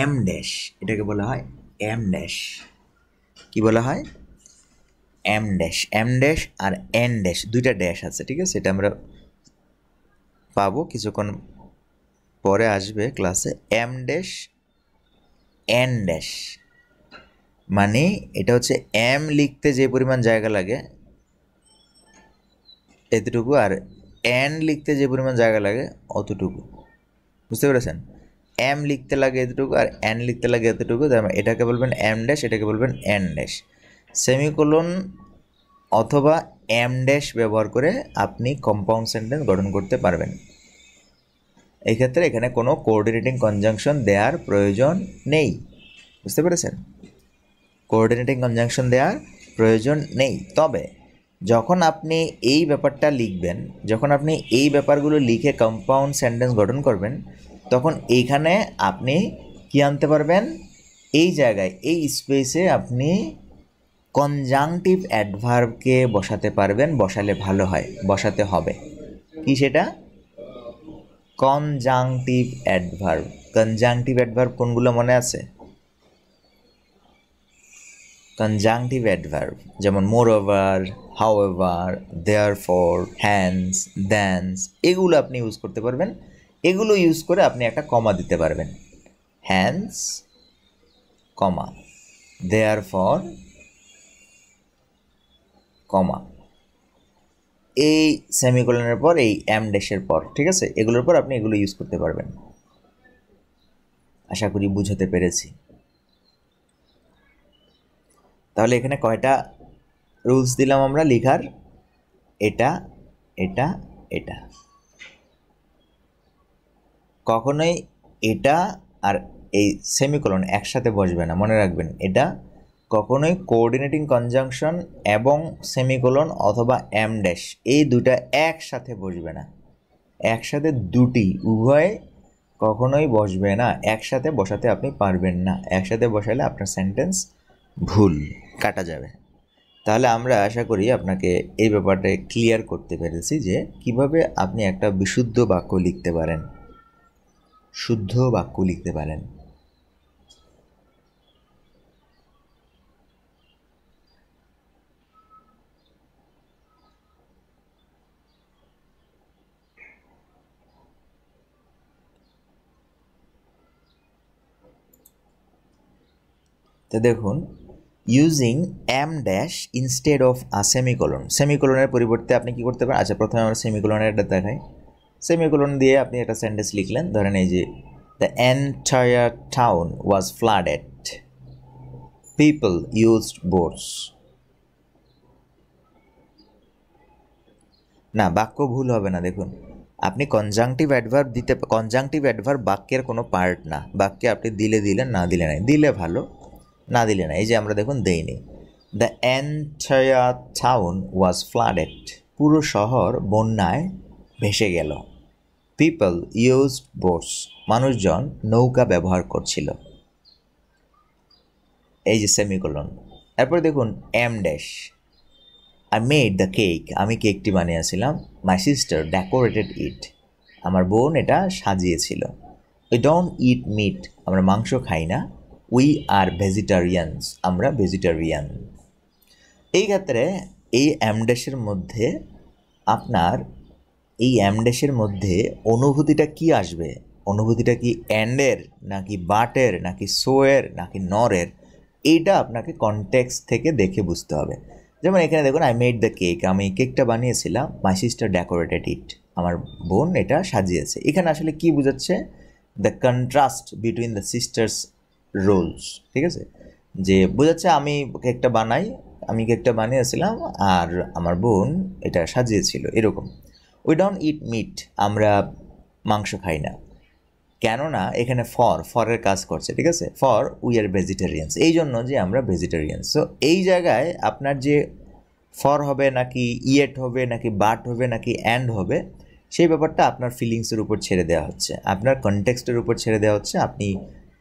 এম ড্যাশ, এটাকে বলা হয় এম ড্যাশ। কি বলা হয়? Em dash. এম ড্যাশ আর এন ড্যাশ, দুইটা ড্যাশ আছে, ঠিক আছে? এটা আমরা পাবো কিছুক্ষণ পরে, আসবে ক্লাসে। এম ড্যাশ এন ড্যাশ মানে এটা হচ্ছে এম লিখতে যে পরিমাণ জায়গা লাগে এতটুকু, আর এন লিখতে যে পরিমাণ জায়গা লাগে অতটুকু। বুঝতে পেরেছেন? এম লিখতে লাগে এতটুকু আর এন লিখতে লাগে এতটুকু, তার মানে এটাকে বলবেন এম ড্যাশ, এটাকে বলবেন এন ড্যাশ। সেমিকোলন অথবা এম ড্যাশ ব্যবহার করে আপনি কম্পাউন্ড সেন্টেন্স গঠন করতে পারবেন। এই ক্ষেত্রে এখানে কোনো কোঅর্ডিনেটিং কনজাংশন দেওয়ার প্রয়োজন নেই। বুঝতে পেরেছেন? কোঅর্ডিনেটিং কনজাংশন দেওয়ার প্রয়োজন নেই। তবে যখন আপনি এই ব্যাপারটা লিখবেন, যখন আপনি এই ব্যাপারগুলো লিখে কম্পাউন্ড সেন্টেন্স গঠন করবেন, তখন এইখানে আপনি কি আনতে পারবেন? এই জায়গায়, এই স্পেসে আপনি কনজাংটিভ অ্যাডভার্বকে বসাতে পারবেন। বসালে ভালো হয়, বসাতে হবে। কি সেটা? Conjunctive adverb. কনজাংটিভ অ্যাডভার্ব কোনগুলো মনে আছে? কনজাংটিভ অ্যাডভার্ব যেমন মোরওভার, হাউএভার, দেয়ারফর, হ্যান্স, দ্যান্স, এগুলো আপনি ইউজ করতে পারবেন। এগুলো ইউজ করে আপনি একটা কমা দিতে পারবেন। হ্যান্স, কমা, দেয়ারফর, কমা, এই সেমিকোলনের পর এই এম ড্যাশের পর, ঠিক আছে? এগুলোর পর আপনি এগুলো ইউজ করতে পারবেন। আশা করি বুঝাতে পেরেছি। তাহলে এখানে কয়টা রুলস দিলাম আমরা লেখার? এটা, এটা, এটা। কখনোই এটা আর এই সেমিকোলন একসাথে বসবে না, মনে রাখবেন। এটা কখনোই কোঅর্ডিনেটিং কনজাংশন এবং সেমিকোলন অথবা এম ড্যাশ, এই দুটা একসাথে বসবে না। একসাথে দুটি, উভয় কখনোই বসবে না। একসাথে বসাতে আপনি পারবেন না। একসাথে বসালে আপনার সেন্টেন্স ভুল, কাটা যাবে। তাহলে আমরা আশা করি আপনাকে এই ব্যাপারটা ক্লিয়ার করতে পেরেছি যে কিভাবে আপনি একটা বিশুদ্ধ বাক্য লিখতে পারেন, শুদ্ধ বাক্য লিখতে পারেন। তো দেখুন, using em dash instead of a semicolon. সেমিকোলনের পরিবর্তে আপনি কি করতে পারেন? আচ্ছা, প্রথমে আমরা সেমিকোলনের এটা দেখাই। সেমিকোলন দিয়ে আপনি একটা সেন্টেন্স লিখলেন, ধরেন এই যে the entire town was flooded, people used boats. না, বাক্য ভুল হবে না। দেখুন, আপনি কনজাংটিভ অ্যাডভার্ব দিতে, কনজাংটিভ অ্যাডভার্ব বাক্যের কোনো পার্ট না। বাক্যে আপনি দিলে দিলেন, না দিলে নাই। দিলে ভালো, না দিলে না। এই যে আমরা দেখুন দেইনি। The entire town was flooded, পুরো শহর বন্যায় ভেসে গেল। পিপল ইউজড বোটস, মানুষজন নৌকা ব্যবহার করছিল। এই যে সেমিকোলন। এরপর দেখুন em dash, I made the cake, আমি কেকটি বানিয়েছিলাম। মাই সিস্টার ডেকোরেটেড ইট, আমার বোন এটা সাজিয়েছিল। উই ডোন্ট ইট মিট, আমরা মাংস খাই না। উই আর ভেজিটারিয়ানস, আমরা ভেজিটারিয়ান। এই ক্ষেত্রে এই অ্যামড্যাশের মধ্যে আপনার, এই অ্যামড্যাশের মধ্যে অনুভূতিটা কি আসবে? অনুভূতিটা কি অ্যান্ডের নাকি বাটের নাকি সোয়ের নাকি নরের? এইটা আপনাকে কনটেক্সট থেকে দেখে বুঝতে হবে। যেমন এখানে দেখুন, আই মেড দ্য কেক, আমি কেকটা বানিয়েছিলাম। মাই সিস্টার ডেকোরেটেড ইট, আমার বোন এটা সাজিয়েছে। এখানে আসলে কি বোঝাচ্ছে? The contrast between the sisters' roles, ঠিক আছে? যে বোঝাচ্ছে আমি কেকটা বানাই, আমি কেকটা বানিয়েছিলাম আর আমার বোন এটা সাজিয়েছিল, এরকম। উই ডোন্ট ইট মিট, আমরা মাংস খাই না। কেননা এখানে ফরের কাজ করছে, ঠিক আছে? ফর উই আর ভেজিটেরিয়ানস, এই জন্য যে আমরা ভেজিটেরিয়ান। সো এই জায়গায় আপনার যে ফর হবে নাকি ইয়েট হবে নাকি বাট হবে নাকি অ্যান্ড হবে, সেই ব্যাপারটা আপনার ফিলিংসের উপর ছেড়ে দেওয়া হচ্ছে, আপনার কনটেক্সটের উপর ছেড়ে দেওয়া হচ্ছে। আপনি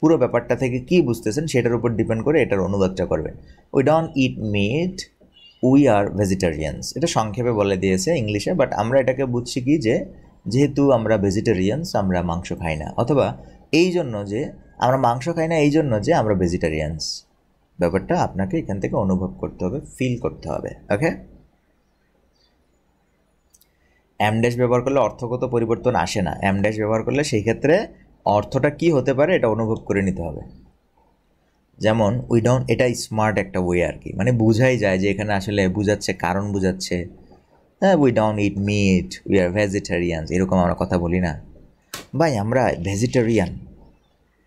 পুরো ব্যাপারটা থেকে কী বুঝতেছেন সেটার উপর ডিপেন্ড করে এটার অনুবাদটা করবেন। We don't eat meat, we are vegetarians, এটা সংক্ষেপে বলে দিয়েছে ইংলিশে, বাট আমরা এটাকে বুঝছি কি যে যেহেতু আমরা ভেজিটেরিয়ানস, আমরা মাংস খাই না, অথবা এই জন্য যে আমরা মাংস খাই না এই জন্য যে আমরা ভেজিটেরিয়ানস। ব্যাপারটা আপনাকে এখান থেকে অনুভব করতে হবে, ফিল করতে হবে। ওকে, এম ড্যাশ ব্যবহার করলে অর্থগত পরিবর্তন আসে না, এম ড্যাশ ব্যবহার করলে সেই ক্ষেত্রে অর্থটা কি হতে পারে এটা অনুভব করে নিতে হবে। যেমন উই ডোন্ট, এটা স্মার্ট একটা ওয়ে আর কি, মানে বোঝাই যায় যে এখানে আসলে বুঝাচ্ছে, কারণ বুঝাচ্ছে। হ্যাঁ, we don't eat meat, we are vegetarians, এরকম আমরা কথা বলি না, ভাই আমরা ভেজিটেরিয়ান,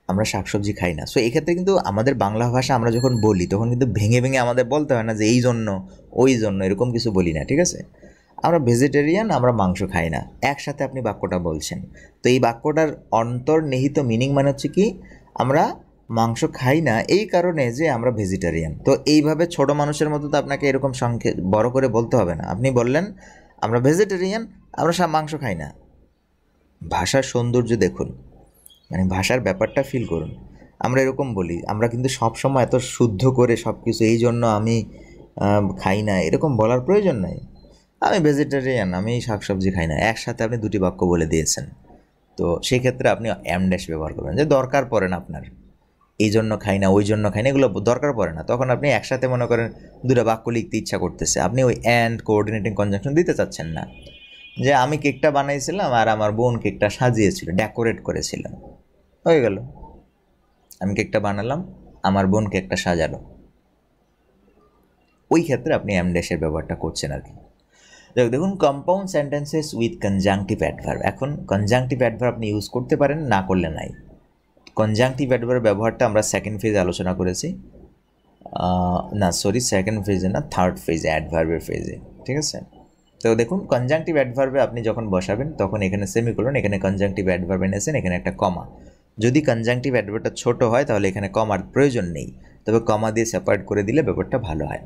আমরা শাকসবজি খাই না। সো এক্ষেত্রে কিন্তু আমাদের বাংলা ভাষা আমরা যখন বলি তখন কিন্তু ভেঙে ভেঙে আমাদের বলতে হয় না যে এই জন্য ওই জন্য, এরকম কিছু বলি না, ঠিক আছে? আমরা ভেজিটেরিয়ান, আমরা মাংস খাই না, একসাথে আপনি বাক্যটা বলছেন। তো এই বাক্যটার অন্তর্নিহিত মিনিং মানে হচ্ছে কি, আমরা মাংস খাই না এই কারণে যে আমরা ভেজিটেরিয়ান। তো এইভাবে ছোট মানুষের মতো তো আপনাকে এরকম বড় করে বলতে হবে না। আপনি বললেন আমরা ভেজিটেরিয়ান, আমরা মাংস খাই না। ভাষার সৌন্দর্য দেখুন, মানে ভাষার ব্যাপারটা ফিল করুন। আমরা এরকম বলি, আমরা কিন্তু সবসময় এত শুদ্ধ করে সব কিছু এই জন্য আমি খাই না এরকম বলার প্রয়োজন নাই। আমি ভেজিটেরিয়ান, আমি শাকসবজি খাই না, একসাথে আপনি দুটি বাক্য বলে দিয়েছেন। তো সেই ক্ষেত্রে আপনি এম ড্যাশ ব্যবহার করবেন, যে দরকার পড়ে না আপনার এই জন্য খাই না ওই জন্য খাই না, এগুলো দরকার পড়ে না। তখন আপনি একসাথে মনে করেন দুটো বাক্য লিখতে ইচ্ছা করতেছে, আপনি ওই অ্যান্ড কোঅর্ডিনেটিং কনজাংশন দিতে চাচ্ছেন না। যে আমি কেকটা বানাইছিলাম আর আমার বোন কেকটা সাজিয়েছিল, ডেকোরেট করেছিল, হয়ে গেল। আমি কেকটা বানালাম, আমার বোন কেকটা সাজালো, ওই ক্ষেত্রে আপনি এম ড্যাশের ব্যবহারটা করছেন আর কি। দেখুন, compound sentences with conjunctive adverb. এখন কনজাংটিভ অ্যাডভার্ব আপনি ইউজ করতে পারেন, না করলে নাই। কনজাংটিভ অ্যাডভার্ব ব্যবহারটা আমরা সেকেন্ড ফেজে আলোচনা করেছি, না সরি সেকেন্ড ফেজে না, থার্ড ফেজে, অ্যাডভার্বের ফেজে, ঠিক আছে? তো দেখুন, কনজাংটিভ অ্যাডভার্বে আপনি যখন বসাবেন তখন এখানে সেমিকোলন, এখানে কনজাংটিভ অ্যাডভার্ব এনেছেন, এখানে একটা কমা। যদি কনজাংটিভ অ্যাডভার্বটা ছোট হয় তাহলে এখানে কমার প্রয়োজন নেই, তবে কমা দিয়ে সেপারেট করে দিলে ব্যাপারটা ভালো হয়।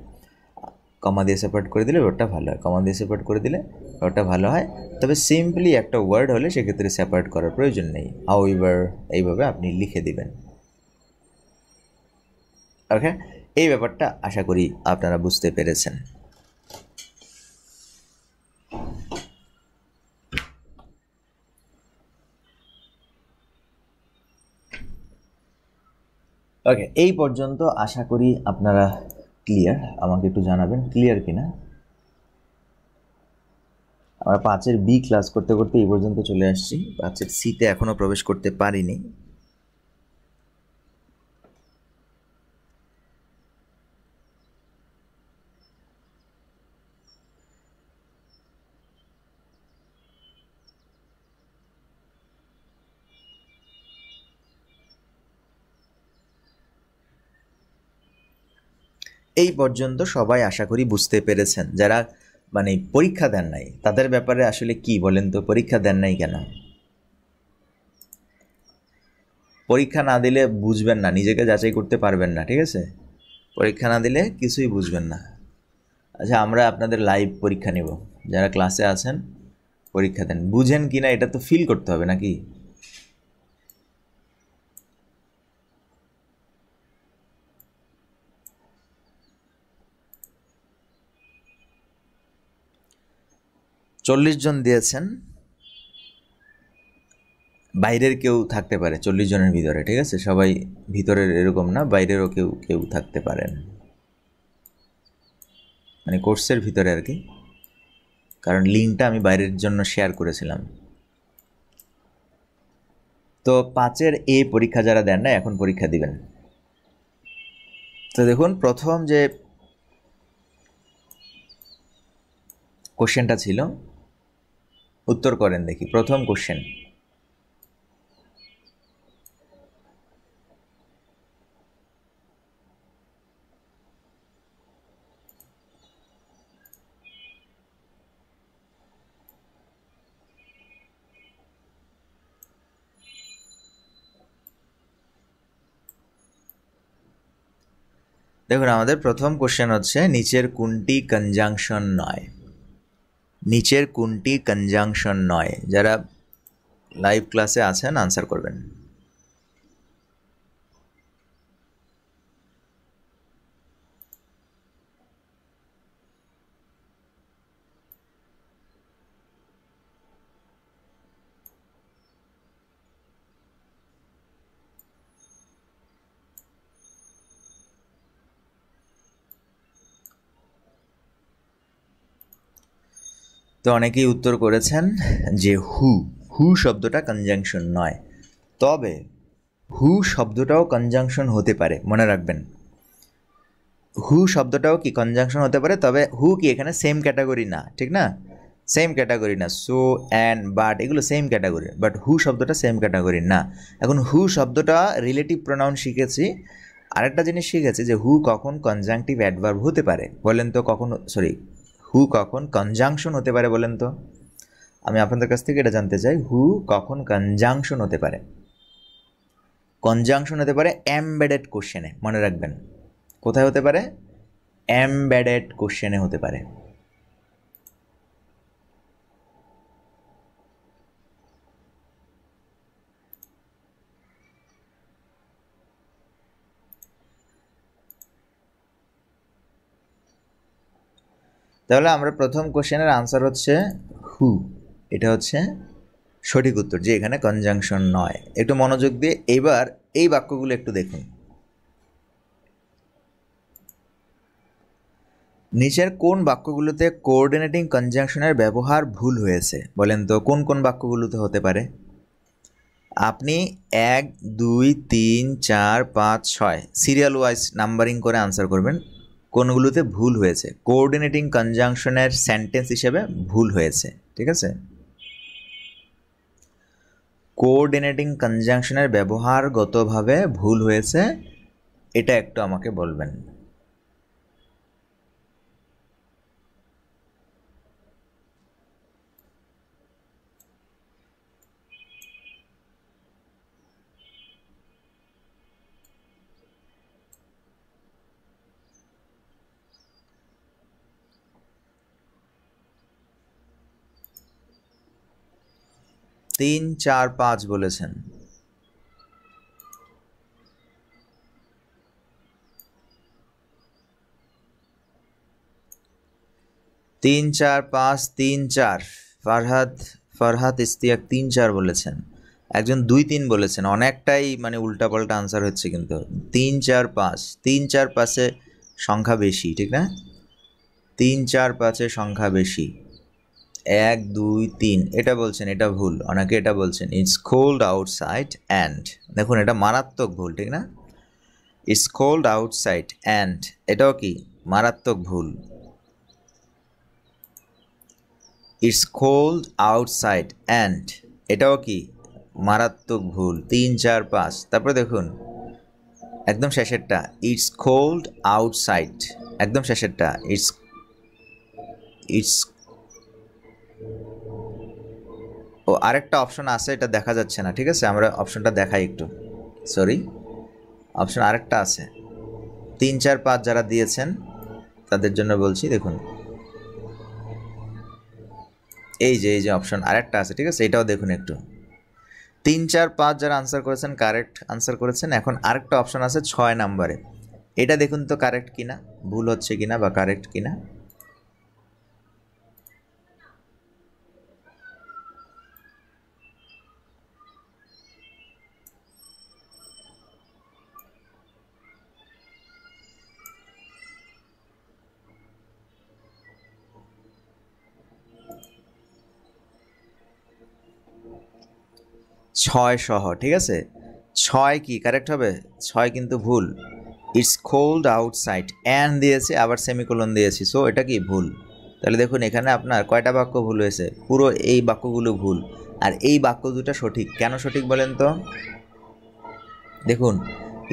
কমা দিয়ে সেপারেট করে দিলে ব্যাপারটা ভালো হয়, কমা দিয়ে সেপারেট করে দিলে ব্যাপারটা ভালো হয়। তবে সিম্পলি একটা ওয়ার্ড হলে সেক্ষেত্রে সেপারেট করার প্রয়োজন নেই। হাউএভার এইভাবে আপনি লিখে দিবেন। ওকে, এই ব্যাপারটা আশা করি আপনারা বুঝতে পেরেছেন। ওকে, এই পর্যন্ত আশা করি আপনারা ক্লিয়ার। আমাকে একটু জানাবেন ক্লিয়ার কিনা। আমরা 5-এর বি ক্লাস করতে করতে এই পর্যন্ত চলে আসছি, 5-এর সিতে এখনও প্রবেশ করতে পারিনি। এই পর্যন্ত সবাই আশা করি বুঝতে পেরেছেন। যারা মানে পরীক্ষা দেন নাই তাদের ব্যাপারে আসলে কি বলেন তো, পরীক্ষা দেন নাই কেন? পরীক্ষা না দিলে বুঝবেন না, নিজেকে যাচাই করতে পারবেন না, ঠিক আছে? পরীক্ষা না দিলে কিছুই বুঝবেন না। আচ্ছা, আমরা আপনাদের লাইভ পরীক্ষা নেব, যারা ক্লাসে আছেন পরীক্ষা দেন, বুঝেন কি না এটা তো ফিল করতে হবে নাকি? জন দিয়েছেন, বাইরের কেউ থাকতে পারে 40 জনের ভিতরে, ঠিক আছে? সবাই ভিতরের এরকম না, বাইরেরও কেউ কেউ থাকতে পারেন, মানে কোর্সের ভিতরে আর কি, কারণ লিঙ্কটা আমি বাইরের জন্য শেয়ার করেছিলাম। তো 5-এর এ পরীক্ষা যারা দেন না এখন পরীক্ষা দিবেন। তো দেখুন, প্রথম যে কোশ্চেনটা ছিল উত্তর করেন দেখি। প্রথম কোশ্চেন, দেখুন আমাদের প্রথম কোশ্চেন হচ্ছে নিচের কোনটি কনজাংশন নয়। নিচের কোনটি কনজাংশন নয়, যারা লাইভ ক্লাসে আছেন আনসার করবেন। তো অনেকেই উত্তর করেছেন যে হু শব্দটা কনজাংশন নয়, তবে হু শব্দটাও কনজাংশন হতে পারে, মনে রাখবেন। হু শব্দটাও কি কনজাংশন হতে পারে, তবে হু কি এখানে সেম ক্যাটাগরি না, ঠিক না? সেম ক্যাটাগরি না। সো অ্যান্ড বাট এগুলো সেম ক্যাটাগরি, বাট হু শব্দটা সেম ক্যাটাগরি না। এখন হু শব্দটা রিলেটিভ প্রোনাউন শিখেছি, আরেকটা জিনিস শিখেছি যে হু কখন কনজাংটিভ অ্যাডভার্ব হতে পারে বলেন তো, কখন হু কখন কনজাংশন হতে পারে বলেন তো? আমি আপনাদের কাছ থেকে এটা জানতে চাই, হু কখন কনজাংশন হতে পারে? কনজাংশন হতে পারে এমবেডেড কোশ্চেনে, মনে রাখবেন। কোথায় হতে পারে? এমবেডেড কোশ্চেনে হতে পারে। তাহলে আমরা প্রথম কোশ্চেনের আনসার হচ্ছে হু, এটা হচ্ছে সঠিক উত্তর, যে এখানে কনজাংশন নয়। একটু মনোযোগ দিয়ে এবার এই বাক্যগুলো একটু দেখুন। নিচের কোন বাক্যগুলোতে কোঅর্ডিনেটিং কনজাংশনের ব্যবহার ভুল হয়েছে বলেন তো, কোন কোন বাক্যগুলোতে হতে পারে? আপনি 1, 2, 3, 4, 5, 6 সিরিয়াল ওয়াইজ নাম্বারিং করে আনসার করবেন কোনগুলোতে ভুল হয়েছে, কোঅর্ডিনেটিং কনজাংশনের সেন্টেন্স হিসেবে ভুল হয়েছে, ঠিক আছে? কোঅর্ডিনেটিং কনজাংশনের ব্যবহারগতভাবে ভুল হয়েছে, এটা একটু আমাকে বলবেন। তিন, 4, 5 বলেছেন। তিন, 4, 5, 3, 4 ফারহাদ ইস্তিয়াক 3, 4 বলেছেন। একজন 2, 3 বলেছেন। অনেকটাই মানে উল্টাপাল্টা আনসার হচ্ছে কিন্তু। 3, 4, 5 3, 4, 5-এ সংখ্যা বেশি, ঠিক না? 3, 4, 5-এ সংখ্যা বেশি। 1, 2, 3 এটা বলছেন, এটা ভুল। অনেকে এটা বলছেন ইটস কোল্ড আউটসাইড অ্যান্ড, দেখুন এটা মারাত্মক ভুল, ঠিক না? ইটস কোল্ড আউটসাইড অ্যান্ড এটাও কি মারাত্মক ভুল। ইটস কোল্ড আউটসাইড অ্যান্ড এটাও কি মারাত্মক ভুল। 3, 4, 5। তারপরে দেখুন একদম শেষেরটা, ইটস কোল্ড আউটসাইড, একদম শেষেরটা ইটস ও আরেকটা অপশন আছে, এটা দেখা যাচ্ছে না, ঠিক আছে? আমরা অপশনটা দেখাই একটু, সরি, অপশন আরেকটা আছে। 3, 4, 5 যারা দিয়েছেন তাদের জন্য বলছি, দেখুন এই যে অপশন আরেকটা আছে, ঠিক আছে? এটাও দেখুন একটু। 3, 4, 5 যারা আনসার করেছেন কারেক্ট আনসার করেছেন। এখন আরেকটা অপশন আছে 6 নম্বরে, এটা দেখুন তো কারেক্ট কিনা, ভুল হচ্ছে কিনা বা কারেক্ট কিনা। ছয় সহ, ঠিক আছে? 6 কি কারেক্ট হবে? 6 কিন্তু ভুল। ইটস কোল্ড আউটসাইড অ্যান্ড দিয়েছে, আবার সেমিকোলন দিয়েছি, সো এটা কি ভুল। তাহলে দেখুন এখানে আপনার কয়টা বাক্য ভুল হয়েছে? পুরো এই বাক্যগুলো ভুল, আর এই বাক্য দুটো সঠিক। কেন সঠিক বলেন তো? দেখুন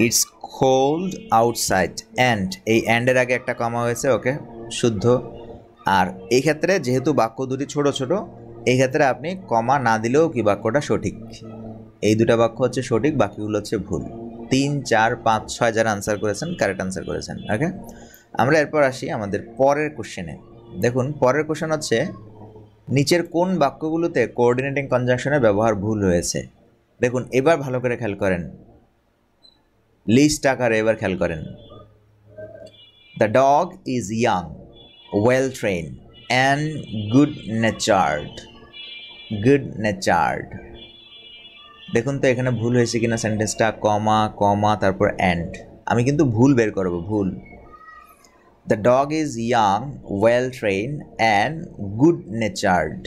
ইটস কোল্ড আউটসাইড অ্যান্ড, এই অ্যান্ডের আগে একটা কমা হয়েছে, ওকে শুদ্ধ। আর এই ক্ষেত্রে যেহেতু বাক্য দুটি ছোট ছোট, এই ক্ষেত্রে আপনি কমা না দিলেও কি বাক্যটা সঠিক। এই দুটা বাক্য হচ্ছে সঠিক, বাকিগুলো হচ্ছে ভুল। 3, 4, 5, 6 যারা আনসার করেছেন কারেক্ট আনসার করেছেন। ওকে, আমরা এরপর আসি আমাদের পরের কোশ্চেনে। দেখুন পরের কোশ্চেন হচ্ছে নিচের কোন বাক্যগুলোতে কোঅর্ডিনেটিং কনজাংশনের ব্যবহার ভুল হয়েছে। দেখুন এবার ভালো করে খেয়াল করেন, লিস্ট আকারে এবার খেয়াল করেন। The dog is young, well trained and good natured. Good natured, দেখুন তো এখানে ভুল হয়েছে কিনা সেন্টেন্সটা, কমা কমা তারপর অ্যান্ড। আমি কিন্তু ভুল বের করব, ভুল। The dog is young, well trained and good natured.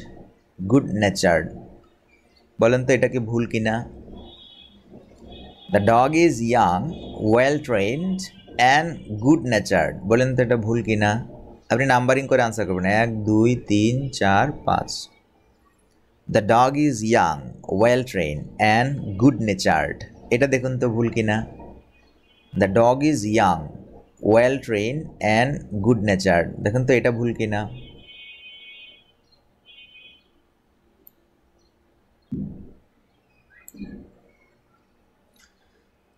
Good natured, বলেন তো এটা কি ভুল কিনা? The dog is young, well trained and good natured, বলেন তো এটা ভুল কিনা? আপনি নাম্বারিং করে আনসার করবেন, 1, 2, 3, 4, 5। The dog is young, well trained and good natured, এটা দেখুন তো ভুল কিনা? The dog is young, well trained and good natured, দেখুন তো এটা ভুল কিনা?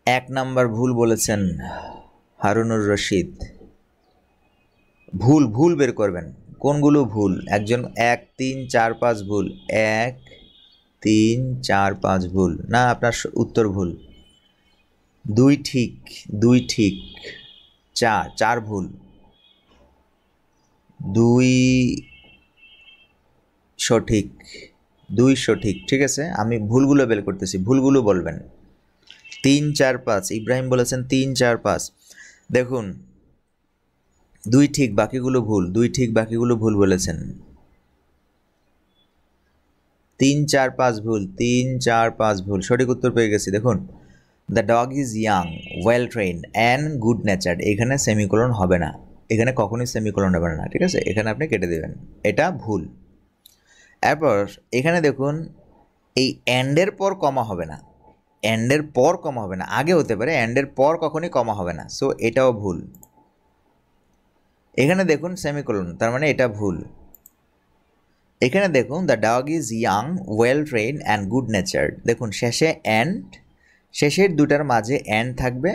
এক নাম্বার ভুল বলেছেন হারুনুর রশিদ। ভুল ভুল বের করবেন, কোনগুলো ভুল? একজন 1, 3, 4, 5 ভুল, 1, 3, 4, 5 ভুল না, আপনার উত্তর ভুল। 2 ঠিক, 2 ঠিক, 4 ভুল, 2 সঠিক, 2 সঠিক। ঠিক আছে, আমি ভুলগুলো বের করতেছি, ভুলগুলো বলবেন। 3, 4, 5 ইব্রাহিম বলেছেন 3, 4, 5। দেখুন 2 ঠিক বাকিগুলো ভুল, 2 ঠিক বাকিগুলো ভুল বলেছেন। 3, 4, 5 ভুল, 3, 4, 5 ভুল, সঠিক উত্তর পেয়ে গেছি। দেখুন the dog is young, well trained and good natured, এখানে সেমিকোলন হবে না, এখানে কখনোই সেমিকোলন হবে না। ঠিক আছে, এখানে আপনি কেটে দেবেন, এটা ভুল। এরপর এখানে দেখুন এই অ্যান্ডের পর কমা হবে না, অ্যান্ডের পর কমা হবে না, আগে হতে পারে, অ্যান্ডের পর কখনোই কমা হবে না, সো এটাও ভুল। এখানে দেখুন সেমিকোলন, তার মানে এটা ভুল। এখানে দেখুন the dog is young, well trained and good natured, দেখুন শেষে অ্যান্ড, শেষের দুটার মাঝে অ্যান্ড থাকবে।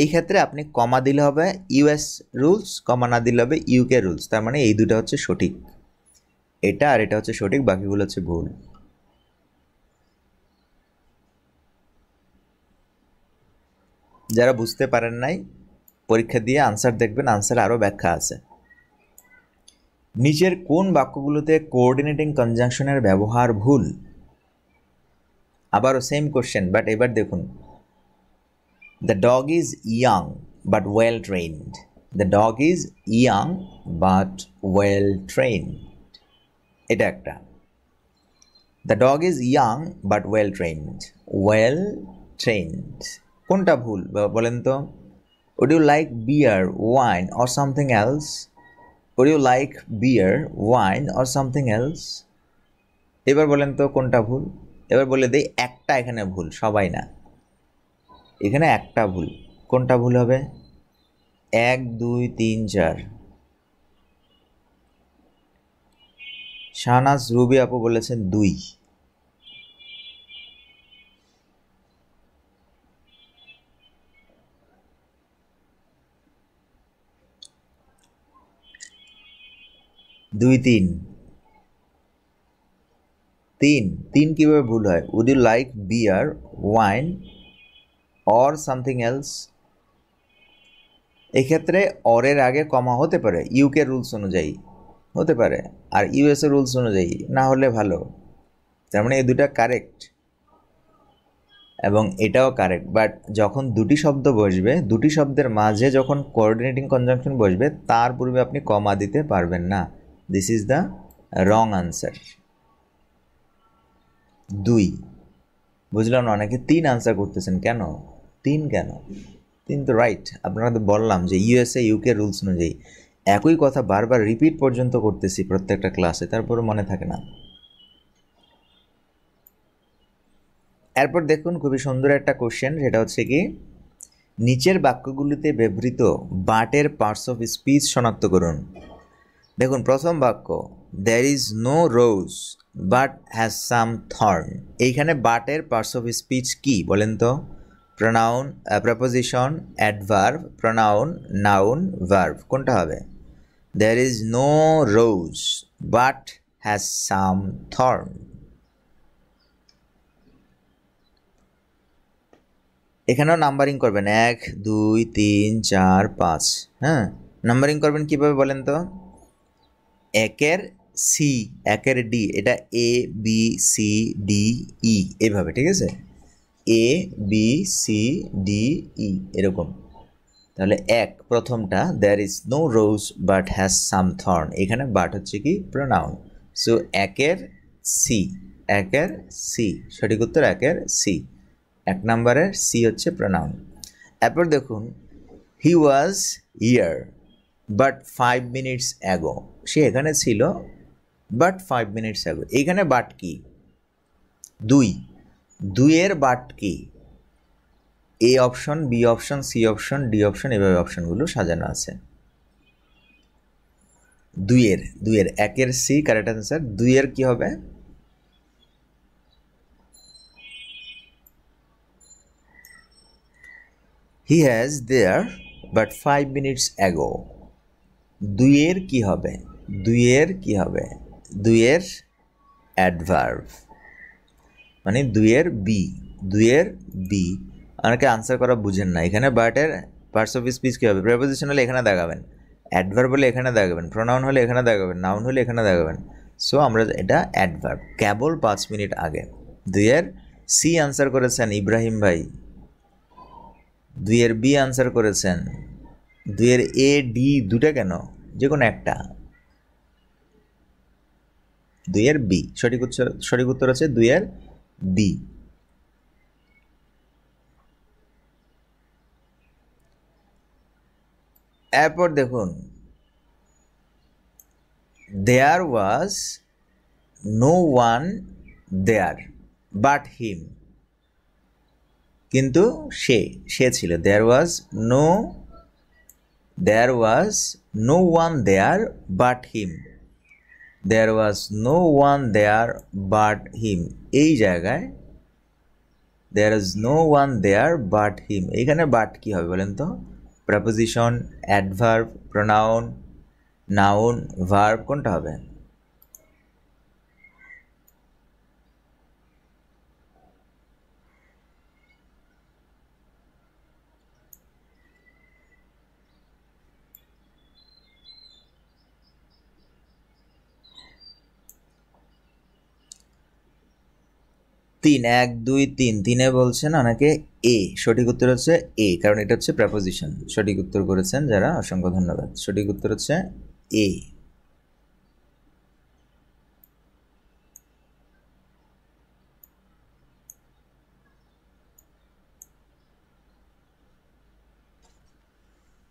এই ক্ষেত্রে আপনি কমা দিলে হবে ইউএস রুলস, কমা না দিলে হবে ইউকে রুলস, তার মানে এই দুটা হচ্ছে সঠিক, এটা আর এটা হচ্ছে সঠিক, বাকিগুলো হচ্ছে ভুল। যারা বুঝতে পারেন নাই পরীক্ষা দিয়ে আনসার দেখবেন, আনসার আরও ব্যাখ্যা আছে। নিচের কোন বাক্যগুলোতে কোঅর্ডিনেটিং কনজাংশনের ব্যবহার ভুল? আবারও সেম কোশ্চেন, বাট এবার দেখুন the dog is young but well trend. The dog is young but well trend, এটা একটা। The dog is young but well trend, well trend কোনটা ভুল বলেন তো? Would you like beer, wine or something else? Would you like beer, wine or something else? এবার বলেন তো কোনটা ভুল? এবার বলে দেই একটা এখানে ভুল, সবাই না, এখানে একটা ভুল। কোনটা ভুল হবে? 1, 2, 3, 4। শাহনাজ রুবি আপু বলেছেন 2। তিন কিভাবে ভুল হয়? Would you like beer, wine or something else? এক্ষেত্রে অরের আগে কমা হতে পারে ইউকে রুলস অনুযায়ী, হতে পারে, আর ইউএসএ রুলস অনুযায়ী না হলে ভালো। তার মানে এই দুটা কারেক্ট এবং এটাও কারেক্ট, বাট যখন দুটি শব্দ বসবে, দুটি শব্দের মাঝে যখন কোঅর্ডিনেটিং কনজাংশন বসবে তার পূর্বে আপনি কমা দিতে পারবেন না। This is the wrong answer. 2 বুঝলাম না, অনেকে 3 আনসার করতেছেন, কেন 3 কেন? 3 তো রাইট। আপনারা তো বললাম যে ইউএসএ ইউকে রুলস অনুযায়ী, একই কথা বারবার রিপিট পর্যন্ত করতেছি প্রত্যেকটা ক্লাসে, তারপরে মনে থাকে না। এরপর দেখুন খুবই সুন্দর একটা কোশ্চেন, সেটা হচ্ছে কি নিচের বাক্যগুলিতে ব্যবহৃত বাটের পার্টস অফ স্পিচ শনাক্ত করুন। দেখুন প্রথম বাক্য, there is no rose but has some thorn, এইখানে বাটের পার্টস অফ স্পিচ কি বলেন তো? Pronoun, preposition, adverb, pronoun, noun, verb, কোনটা হবে? There is no rose but has some thorn. এখানেও নাম্বারিং করবেন 1 2 3 4 5। হ্যাঁ, নাম্বারিং করবেন কিভাবে বলেন তো? একের সি, একের ডি, এটা A B C D E, এইভাবে, ঠিক আছে? A B C D E, এরকম। তাহলে এক, প্রথমটা there is no rose but has some thorn, এখানে বাট হচ্ছে কি প্রোনাউন। সো একের সি, একের সি, সঠিক উত্তর একের সি। এক নম্বরের সি হচ্ছে প্রোনাউন। এরপর দেখুন, he was here but 5 minutes ago, সে এখানে ছিল বাট 5 মিনিটস অ্যাগো, এইখানে বাট কি? দুই, দুইয়ের বাট কি? A option, B option, C option, D option, এভাবে অপশনগুলো সাজানো আছে। দুইয়ের, দুইয়ের, একের সি কারেক্ট অ্যান্সার। দুইয়ের কি হবে? He has there but 5 minutes ago. দুইয়ের কি হবে? দুইয়ের কি হবে? দুইয়ের অ্যাডভার্ব, মানে দুইয়ের বি, দুইয়ের বি। অনেকে আনসার করা বুঝেন না, এখানে বাটের পার্টস অফ স্পিচ কী হবে? প্রেপোজিশন হলে এখানে দেখাবেন, অ্যাডভার্ব হলে এখানে দেখাবেন, প্রোনাউন হলে এখানে দেখাবেন, নাউন হলে এখানে দেখাবেন। সো আমরা এটা অ্যাডভার্ব, কেবল 5 মিনিট আগে। দুইয়ের সি আনসার করেছেন ইব্রাহিম ভাই, দুইয়ের বি আনসার করেছেন, দুইয়ের এ ডি দুটা কেন? যে কোনো একটা। দুইয়ের বি, সঠিক উত্তর হচ্ছে দুইয়ের বি। এরপর দেখুন, there was no one there but him, কিন্তু সে ছিল। There was no one there but him, there was no one there but him, এই জায়গায় there is no one there but him, এইখানে বাট কি হবে বলেন তো? Preposition, adverb, pronoun, noun, verb, কোনটা হবে? তিন, 1 2 3, তিনে বলছেন অনেকে এ, সঠিক উত্তর হচ্ছে এ, কারণ এটা হচ্ছে প্রেপোজিশন। সঠিক উত্তর করেছেন যারা, অসংখ্য ধন্যবাদ। সঠিক উত্তর হচ্ছে এ।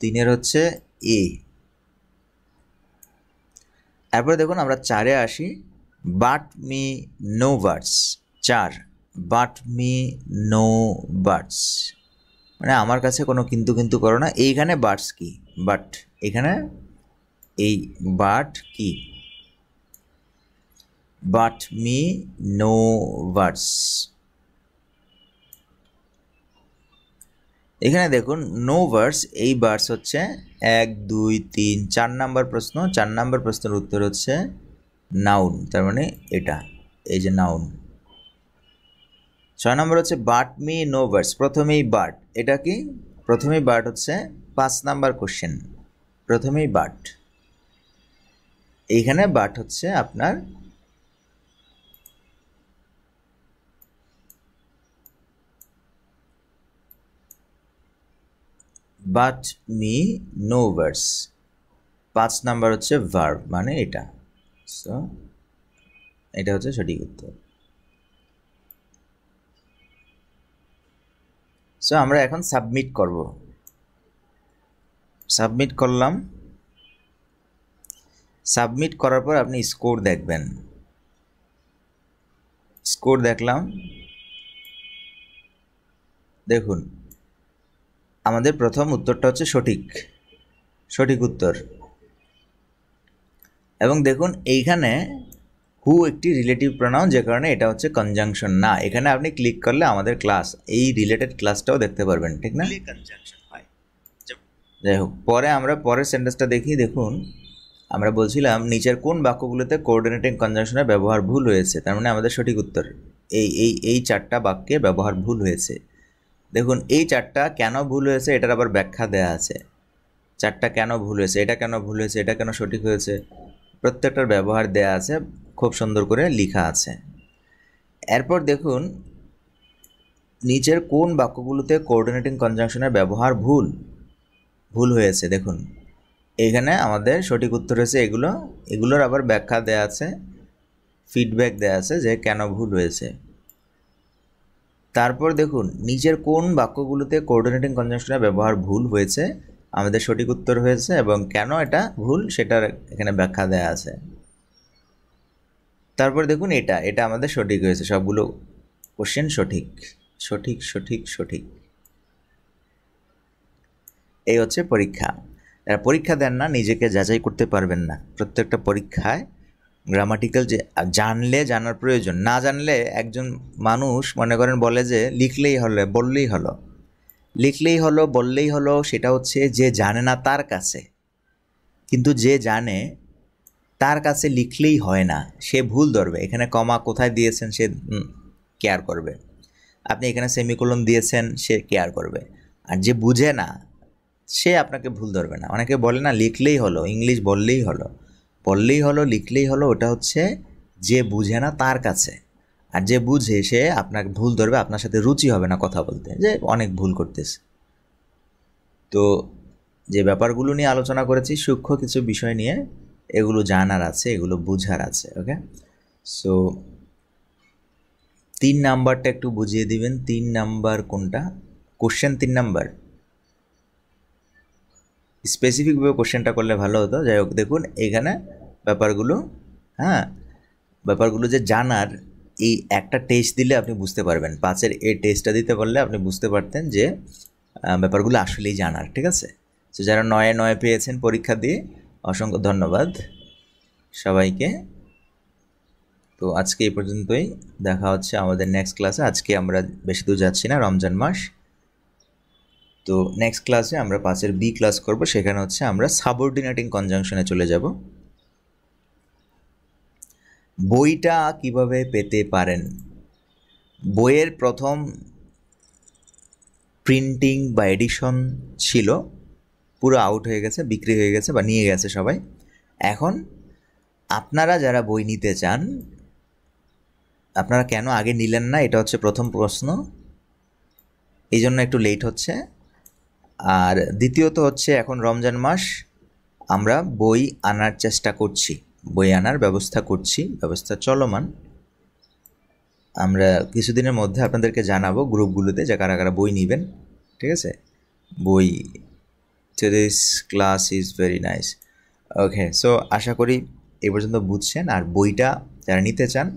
তিনের হচ্ছে এ। এরপরে দেখুন আমরা 4-এ আসি, but me no birds. 4, but me no birds, মানে আমার কাছে কোনো কিন্তু কিন্তু করো না। এইখানে বার্ডস কি? বাট, এখানে এই বাট কি? But me no birds. এখানে দেখুন নো বার্ডস, এই বার্ডস হচ্ছে 1 2 3 4 নাম্বার প্রশ্ন। 4 নাম্বার প্রশ্নের উত্তর হচ্ছে নাউন, তার মানে এটা, এই যে নাউন। 6 নম্বর হচ্ছে বাট মি নো বার্ডস, প্রথমেই বাট, এটা কি? প্রথমেই বাট হচ্ছে 5 নাম্বার কোশ্চেন, প্রথমেই বাট, এইখানে বাট হচ্ছে আপনার but me no birds. 5 number হচ্ছে ভার্ব, মানে এটা। সো এটা হচ্ছে সঠিক উত্তর। সো আমরা এখন সাবমিট করব। সাবমিট করলাম। সাবমিট করার পর আপনি স্কোর দেখবেন। স্কোর দেখলাম, দেখুন আমাদের প্রথম উত্তরটা হচ্ছে সঠিক উত্তর। এবং দেখুন এইখানে হু একটি রিলেটিভ প্রোনাউন, যে কারণে এটা হচ্ছে কনজাংশন না। এখানে আপনি ক্লিক করলে আমাদের ক্লাস, এই রিলেটেড ক্লাসটাও দেখতে পারবেন, ঠিক না? যাই হোক, আমরা পরের সেন্টেন্সটা দেখি। দেখুন, আমরা বলছিলাম নিচের কোন বাক্যগুলোতে কোঅর্ডিনেটিং কনজাংশনের ব্যবহার ভুল হয়েছে। তার মানে আমাদের সঠিক উত্তর এই 4টা বাক্যে ব্যবহার ভুল হয়েছে। দেখুন, এই 4টা কেন ভুল হয়েছে এটার আবার ব্যাখ্যা দেয়া আছে। 4টা কেন ভুল হয়েছে, এটা কেন ভুল হয়েছে, এটা কেন সঠিক হয়েছে, প্রত্যেকটার ব্যবহার দেয়া আছে, খুব সুন্দর করে লেখা আছে। এরপর দেখুন, নিচের কোন বাক্যগুলোতে কোঅর্ডিনেটিং কনজাংশনের ব্যবহার ভুল হয়েছে। দেখুন, এখানে আমাদের সঠিক উত্তর হয়েছে এগুলোর আবার ব্যাখ্যা দেয়া আছে, ফিডব্যাক দেয়া আছে যে কেন ভুল হয়েছে। তারপর দেখুন, নিচের কোন বাক্যগুলোতে কোঅর্ডিনেটিং কনজাংশনের ব্যবহার ভুল হয়েছে, আমাদের সঠিক উত্তর হয়েছে এবং কেন এটা ভুল সেটার এখানে ব্যাখ্যা দেয়া আছে। তারপর দেখুন, এটা আমাদের সঠিক হয়েছে, সবগুলো কোশ্চেন সঠিক সঠিক সঠিক সঠিক। এই হচ্ছে পরীক্ষা। যারা পরীক্ষা দেন না, নিজেকে যাচাই করতে পারবেন না। প্রত্যেকটা পরীক্ষায় গ্রামাটিক্যাল যে জানার প্রয়োজন, না জানলে একজন মানুষ মনে করেন বলে যে লিখলেই বললেই হলো, সেটা হচ্ছে যে জানে না তার কাছে। কিন্তু যে জানে তার কাছে লিখলেই হয় না, সে ভুল ধরবে। এখানে কমা কোথায় দিয়েছেন সে কেয়ার করবে, আপনি এখানে সেমিকোলন দিয়েছেন সে কেয়ার করবে। আর যে বুঝে না সে আপনাকে ভুল ধরবে না। অনেকে বলে না লিখলেই হলো, ইংলিশ বললেই হলো, লিখলেই হলো, ওটা হচ্ছে যে বুঝে না তার কাছে। আর যে বুঝে সে আপনাকে ভুল ধরবে, আপনার সাথে রুচি হবে না কথা বলতে, যে অনেক ভুল করতেছে। তো যে ব্যাপারগুলো নিয়ে আলোচনা করেছি, সূক্ষ্ম কিছু বিষয় নিয়ে, এগুলো জানার আছে, এগুলো বুঝার আছে। ওকে, সো 3 নাম্বারটা একটু বুঝিয়ে দিবেন। 3 নাম্বার কোনটা? কোশ্চেন 3 নাম্বার স্পেসিফিকভাবে কোশ্চেনটা করলে ভালো হতো। যাই হোক, দেখুন এখানে ব্যাপারগুলো যে জানার, এই একটা টেস্ট দিলে আপনি বুঝতে পারবেন। 5-এর এই টেস্টটা দিতে পারলে আপনি বুঝতে পারতেন যে ব্যাপারগুলো আসলেই জানার, ঠিক আছে? তো যারা 9-9 পেয়েছেন পরীক্ষা দিয়ে, অসংখ্য ধন্যবাদ সবাইকে। তো আজকে এই পর্যন্তই, দেখা হচ্ছে আমাদের নেক্সট ক্লাসে। আজকে আমরা বেশি দূর যাচ্ছি না, রমজান মাস। তো নেক্সট ক্লাসে আমরা 5-এর বি ক্লাস করব, সেখানে হচ্ছে আমরা সাবঅর্ডিনেটিং কনজাংশনে চলে যাব। বইটা কিভাবে পেতে পারেন? বইয়ের প্রথম প্রিন্টিং বা এডিশন ছিল, পুরো আউট হয়ে গেছে, বিক্রি হয়ে গেছে বা নিয়ে গেছে সবাই। এখন আপনারা যারা বই নিতে চান, আপনারা কেন আগে নিলেন না, এটা হচ্ছে প্রথম প্রশ্ন। এই জন্য একটু লেট হচ্ছে। আর দ্বিতীয়ত হচ্ছে, এখন রমজান মাস, আমরা বই আনার চেষ্টা করছি, বই আনার ব্যবস্থা করছি, ব্যবস্থা চলমান। আমরা কিছুদিনের মধ্যে আপনাদেরকে জানাবো গ্রুপগুলোতে যে কারা কারা বই নেবেন, ঠিক আছে? বই, today's class is very nice. Okay, so আশা করি এই পর্যন্ত বুঝছেন। আর বইটা যারা নিতে চান,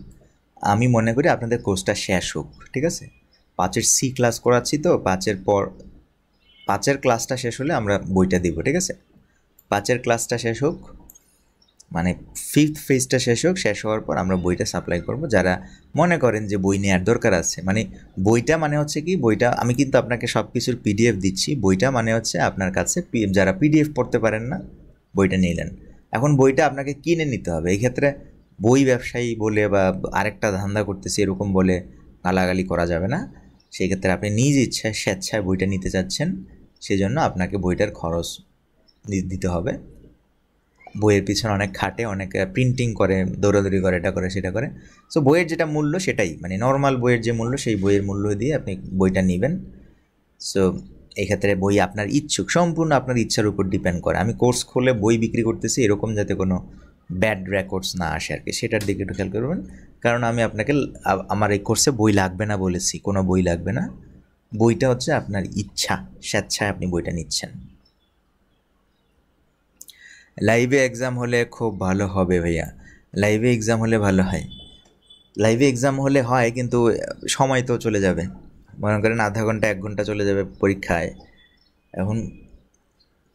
আমি মনে করি আপনাদের কোর্সটা শেষ হোক, ঠিক আছে? 5-এর সি ক্লাস করাচ্ছি, তো 5-এর ক্লাসটা শেষ হলে আমরা বইটা দিব, ঠিক আছে? 5-এর ক্লাসটা শেষ হোক, মানে 5th ফেজটা শেষ হোক। শেষ হওয়ার পর আমরা বইটা সাপ্লাই করব। যারা মনে করেন যে বই নেওয়ার দরকার আছে, মানে বইটা মানে হচ্ছে কি, বইটা আমি কিন্তু আপনাকে সব কিছুর পিডিএফ দিচ্ছি। বইটা মানে হচ্ছে আপনার কাছে যারা পিডিএফ পড়তে পারেন না, বইটা নিলেন। এখন বইটা আপনাকে কিনে নিতে হবে। এই ক্ষেত্রে বই ব্যবসায়ী বলে বা আরেকটা ধান্দা করতেছি এরকম বলে গালাগালি করা যাবে না। সেই ক্ষেত্রে আপনি নিজ ইচ্ছায় স্বেচ্ছায় বইটা নিতে চাচ্ছেন, সেজন্য আপনাকে বইটার খরচ দিতে হবে। বইয়ের পিছনে অনেক খাটে, অনেক প্রিন্টিং করে, দৌড়াদৌড়ি করে, এটা করে সেটা করে। সো বইয়ের যেটা মূল্য সেটাই, মানে নর্মাল বইয়ের যে মূল্য, সেই বইয়ের মূল্য দিয়ে আপনি বইটা নেবেন। সো এই ক্ষেত্রে বই আপনার সম্পূর্ণ আপনার ইচ্ছার উপর ডিপেন্ড করে। আমি কোর্স খুলে বই বিক্রি করতেছি এরকম যাতে কোনো ব্যাড রেকর্ডস না আসে আর কি, সেটার দিকে একটু খেয়াল করবেন। কারণ আমি আপনাকে আমার এই কোর্সে বই লাগবে না বলেছি, কোনো বই লাগবে না। বইটা হচ্ছে আপনার ইচ্ছা, স্বেচ্ছায় আপনি বইটা নিচ্ছেন। লাইভে এক্সাম হলে খুব ভালো হবে ভাইয়া। লাইভে এক্সাম হলে ভালো হয়, লাইভে এক্সাম হলে হয়, কিন্তু সময় তো চলে যাবে। মনে করেন আধা ঘন্টা 1 ঘন্টা চলে যাবে পরীক্ষায়। এখন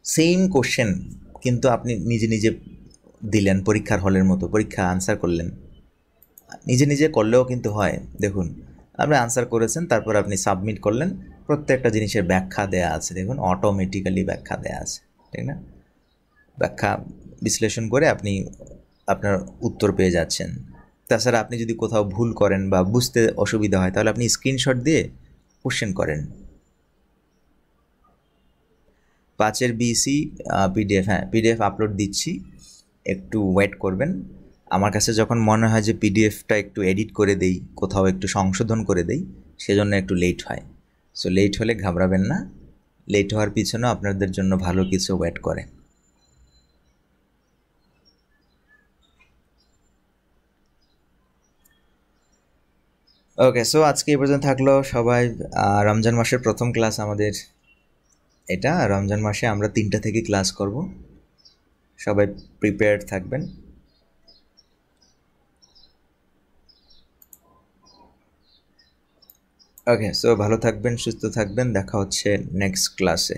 সেম কোশ্চেন কিন্তু আপনি নিজে নিজে দিলেন, পরীক্ষার হলের মতো পরীক্ষা আনসার করলেন, নিজে নিজে করলেও কিন্তু হয়। দেখুন আপনি আনসার করেছেন, তারপর আপনি সাবমিট করলেন, প্রত্যেকটা জিনিসের ব্যাখ্যা দেয়া আছে, দেখুন অটোমেটিক্যালি ব্যাখ্যা দেয়া আছে, ঠিক না? ব্যাখ্যা বিশ্লেষণ করে আপনি আপনার উত্তর পেয়ে যাচ্ছেন। তাছাড়া আপনি যদি কোথাও ভুল করেন বা বুঝতে অসুবিধা হয়, তাহলে আপনি স্ক্রিনশট দিয়ে কোশ্চেন করেন। 5-এর বিসি পিডিএফ, হ্যাঁ পিডিএফ আপলোড দিচ্ছি, একটু ওয়েট করবেন। আমার কাছে যখন মনে হয় যে পিডিএফটা একটু এডিট করে দেই, কোথাও একটু সংশোধন করে দেই, সেজন্য একটু লেট হয়। সো লেট হলে ঘাবড়াবেন না, লেট হওয়ার পিছনেও আপনাদের জন্য ভালো কিছু ওয়েট করে। ওকে, সো আজকে এই পর্যন্ত থাকলো সবাই। রমজান মাসের প্রথম ক্লাস আমাদের এটা। রমজান মাসে আমরা 3টা থেকে ক্লাস করব, সবাই প্রিপেয়ার্ড থাকবেন। ওকে, সো ভালো থাকবেন, সুস্থ থাকবেন, দেখা হচ্ছে নেক্সট ক্লাসে।